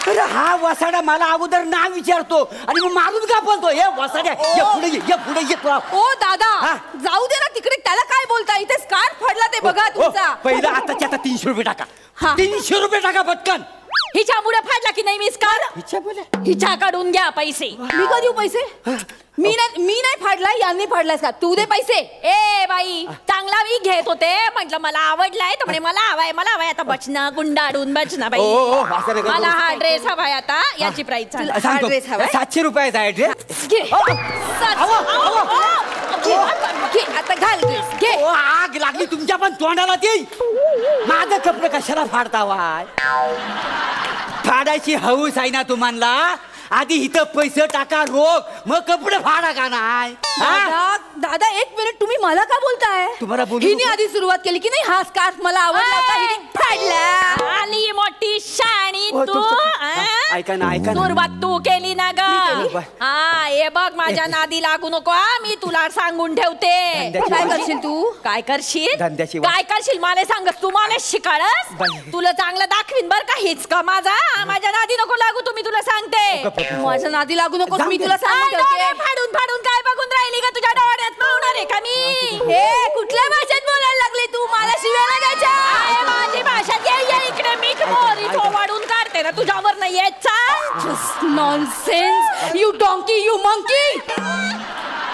अरे हा वसाडा मला अगोदर नाव विचारतो आणि मग मारून का बोलतो. हे वसाड्या ये पुढे ये तुला.
ओ दादा
हा?
जाऊ दे ना तिकडे. त्याला काय बोलता. इथे स्कार्फ फाडला ते बघा तुमचा.
पहिलं आता 300 रुपये टाका.
हा.
300 रुपये टाका पटकन.
हिच्यामुळे फाडला की नाही मी स्कार्फ.
हिच्या बोला.
हिच्याकडून घ्या पैसे.
मी का देऊ पैसे. मी नाही फाडला. यांनी फाडलाय का. तू दे पैसे.
ए बाई चांगला मी घेत होते म्हटलं मला आवडलाय तर म्हणे मला हवाय आता बचना गुंडाळून बचना बाई.
असं नका
मला
करू.
हा ड्रेस हवाय आता याची प्राइस
सांगतो.
ड्रेस हवाय?
700 रुपयाचा आहे ड्रेस.
घे. घे आता घाल ड्रेस. घे.
आग लागली तुमच्या पण तोंडाला ती. माझं कपडे कशाला फाडता वाय. फाडायची हौस आहे ना तुम्हाला. आधी इथं पैसे टाका रोख मग कपडे फाडा का नाही.
दादा एक मिनिट तुम्ही मला का बोलताय.
तुम्हाला बोलू
हिने
नको?
आधी सुरुवात केली की नाही. हा स्कार्फ मला आवडला होता. हिने फाडला.
आणि मोठी शाणी
हो,
तू
तुमचं- ऐका ना.
सुरुवात तू केली ना ग.
केली.
हा हे बघ माझ्या नादी लागू नको हा. मी तुला सांगून ठेवते.
धंद्याची
काय
वाली.
करशील तू.
काय करशील
धंद्याची वाली.
काय करशील मला सांगस तू मला शिकाळस.
बाई.
तुला चांगलं दाखवीन बर का. हेच का माझा माझ्या नादी नको लागू. तुम्ही तुला सांगते
माझ्या नादी लागू नकोस.
जाऊ
मी
दे.
तुला सांगून ठेवते.
फाडून फाडून काय बघून राहिली का. तुझ्या डोळ्यात पाहणार आहे का मी.
हे कुठल्या भाषेत बोलायला लागले तू. मला शिव्या द्यायच्या.
आहे माझी भाषा. ये इकडे मी मोरी वाढून काढते ना तुझ्यावर नाही येत. चाल.
Nonsense. You donkey you monkey.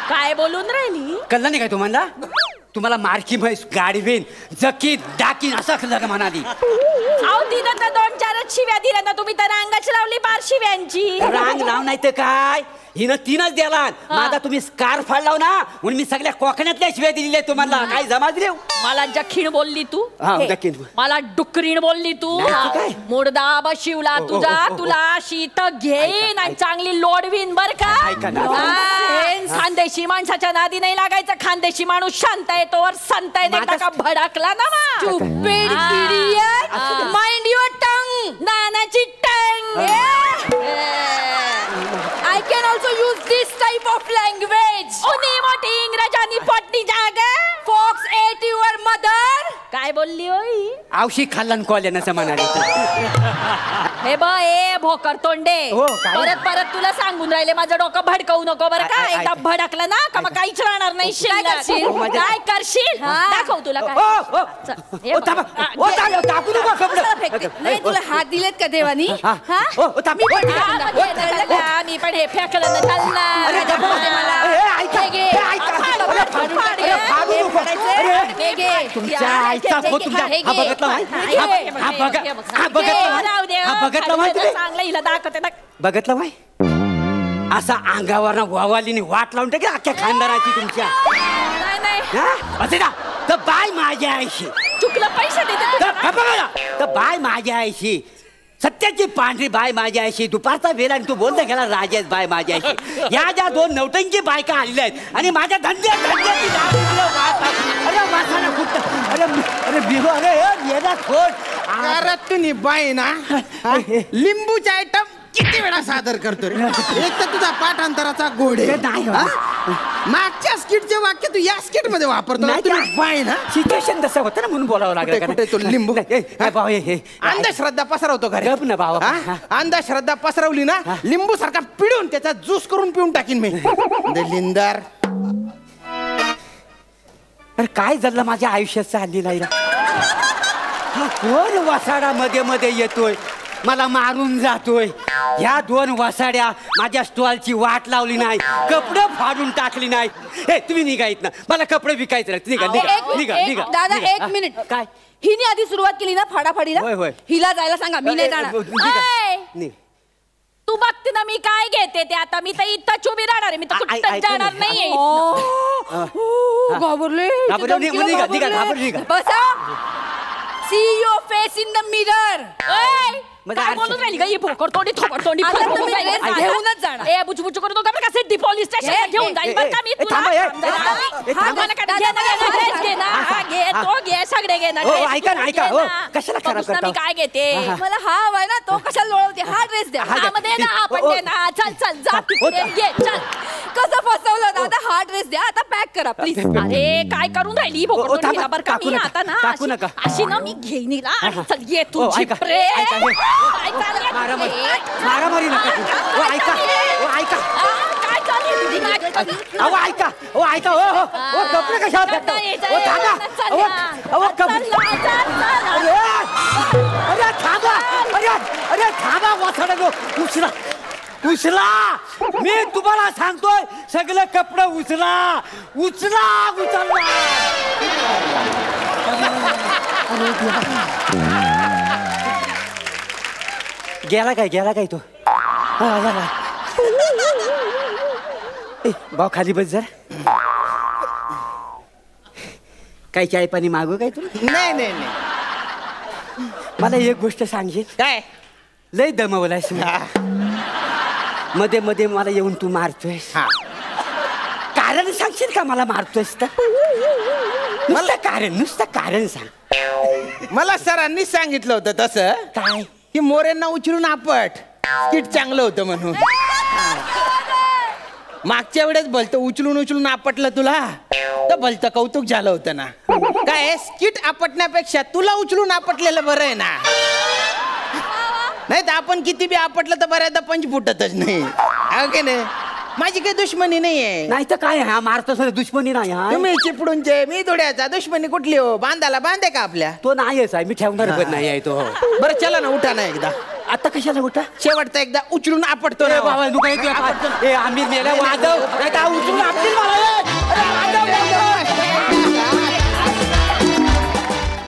काय बोलून राहिली.
कळलं नाही काय तुम्हाला. तुम्हाला मारकी म्हैस गाडवीन जकीन डाकीन असं म्हणाली.
अहो तिनं तर 2-4 शिव्या दिल्या ना. तुम्ही तर अंगाची लावली 5 शिव्यांची.
रांग लाव नाही तर काय. हिनं 3च द्याला. माझा तुम्ही स्कार्फ फाडलाव ना म्हणून मी सगळ्या कोकणातल्या शिव्या दिलेल्या तुम्हाला. काय जमा दिले.
मला जखीण बोलली तू.
हा जकीन.
मला डुकरीण बोलली तू.
नाही तर काय?
मुडदा बशिवला तुझा. तुला शीत घेईन आणि चांगली लोडवीन बर का.
ऐका ना.
हा, खानदेशी माणसाच्या नादी नाही लागायचं. खानदेशी माणूस शांत आहे तोवर संत आहे. एकदा का भडकला ना मग.
Stupid idiot. Mind your tongue.
नानाची tongue.
I can also use this type of language.
उनी मोठी इंग्रजांनी पोटनी जाग.
Fox ate your mother.
काय बोलली होई.
आवशी खाल्ला कॉल्यानं म्हणाली.
हे बघ ए भोकर तोंडे.
हो, काय?
परत तुला सांगून राहिले माझं डोकं भडकवू नको बरं का.
ऐक.
एकदा भडकलं ना का मग काहीच राहणार नाही. शिल्लक.
करशील?
काय करशील दाखव तुला काय. चल, हे बघ.
टाकू नका
चला
कपडे.
फेकते. नाही तुला हात दिलेत का देवानी.
हा?
मी पण
हा, मग हे धरलं का? मी पण हे फेकलं ना चालणार.
अरे,
राजा बोलते मला. हे घे.
फाडू नको.
हे घे.
तुमच्या आईचा
हे
हो
घे.
तुमच्या.
हे
हा
घे.
बघितला माहित. हा बघितला
राहू दे.
बघितला माहिती.
चांगलं हिला दाखवते ना.
बघितलं माय. असा अंगावर वावालीने वाट लावून टाके अख्ख्या खानदाराची तुमच्या.
नाही
असे ना तर बाय माझ्या आईशी.
चुकलं पैसे देते
तर बाय माझ्या आईशी. सत्याची पांढरी बाय माझ्या आईशी. दुपारचा वेळ आणि तू बोलता गेला राजेश बाय माझ्या आईशी. या ज्या 2 नवटंकी बायका आलेल्या आहेत आणि माझ्या धंद्याची अरे वासाला कुठं. अरे बिरो. अरे येणार खोट.
अरे तू निभाई ना. लिंबूचे आयटम किती वेळा सादर करतो रे एक तर तुझा पाठांतराचा गोडे
नाही हो.
मागच्या स्किटचे वाक्य तू या स्किट मध्ये वापरतो ना, तुला फाईन हा
सिच्युएशन तसं होतं ना म्हणून बोलावं लागलं
कुठे तो लिंबू
हे
अंधश्रद्धा पसरवतो घरी
गप ना बाबा.
हा? अंधश्रद्धा पसरवली ना लिंबू सारखा पिळून त्याचा ज्यूस करून पिऊन टाकीन मी दलिंदर.
अरे काय झालं माझ्या आयुष्यात चालली नाही रा. हा कोण वसाडा मध्ये मध्ये येतोय मला मारून जातोय. ह्या 2 वसाड्या माझ्या स्टॉलची वाट लावली नाही, कपडे फाडून टाकली नाही. हे तुम्ही निघा इथनं, मला कपडे विकायचे नाही. निघा निघा निघा.
दादा एक मिनिट
काय
हिने आधी सुरुवात केली ना फाडाफाडीला.
होय, होय.
हिला जायला सांगा, मी नाही जाणार.
निघा.
तू बघते ना मी काय घेते ते. आता मी तर इथं उभी राहणार आहे, मी तर कुठं
ऐका ना.
जाणार नाहीये.
घाबरले
घाबरली.
बसा. See your face in the mirror.
ओय,
म्हणजे
काय
आरसे-
बोलून राहिली का ही फोकरतोंडी थोकरतोंडी
आता
बोलून
तुम्ही
राहिली?
ड्रेस घेऊनच जाणार.
ए बुचबुच करू नका बरं का, सिटी पोलीस स्टेशनला घेऊन जाईल बरं का मी तुला.
थांबा,
हा, मला काय घे ना, ड्रेस घे ना, हा, घे तो घे, सगळे घे ना,
हो,
ड्रेस
ऐका ना,
घे
ऐका,
ना.
हो, कशाला खराब
बघूस ना
करता?
मी काय घेते.
मला हा हवाय ना, तो कशाला लोळवते. हा ड्रेस द्या.
हा,
हा, मध्ये ना हा पण
ओ,
दे ना. चल चल जा
हो,
तिकडे, घे चल.
कसं फसवलं दादा. हा ड्रेस द्या, आता पॅक करा प्लीज.
अरे काय करून राहिली
थांबा,
फोकरतोंडी बरं का
टाकू
मी
नका,
आता ना
टाकू
अशी-
नका.
अशी ना मी घेईन हिला. चल ये
हो,
तुझी
ऐका,
प्रेम.
ऐका, हे.
काय चाललंय?
मारामारी नका तू. ओ, ऐका, ओ, ऐका.
काय चाललंय तुझी नाटक?
अहो ऐका, ओ ऐका, ओ कपडे कशाला फेकता? ओ थांबा, अहो अरे थांबा, अरे थांबा वासडानो. उचला उचला, मी तुम्हाला सांगतोय सगळे कपडे उचला उचला उचलला. गेला काय तो. भाऊ खाली बस जरा. काही चाय पाणी मागू काय तुला?
नाही
मला एक गोष्ट सांगशील?
काय
लय दमवलायस मी. मध्ये मध्ये मला येऊन तू मारतोयस. कारण सांगशील का मला मारतोयस तर? नुसतं कारण सांग.
मला सरांनी सांगितलं होतं तसं
काय?
की मोरेंना उचलून आपट स्किट चांगलं होतं म्हणून. मागच्या वेळेस भलतं उचलून आपटलं तुला तर भलतं कौतुक झालं होतं ना. काय स्किट आपटण्यापेक्षा तुला उचलून आपटलेलं बरं आहे ना. नाही तर आपण किती बी आपटलं तर बऱ्याचदा पंच फुटतच नाही. ओके नाही, माझी काही दुश्मनी नाहीये.
नाही तर काय हा मारतोस दुश्मनी नाही हा.
तुम्ही चिपडूनचे मी थोड्याचा दुश्मनी कुठली हो. बांधाला बांधे का आपल्या.
तो नाहीच आहे, मी ठेवणार पण नाही आहे तो.
बरं चला ना उठा ना एकदा.
आता कशाला कुठं?
शेवटचा एकदा उचलून आपटतो
ए
ना
बाबा, तू काय आम्ही मेला वाजव. उचलून आपली मला.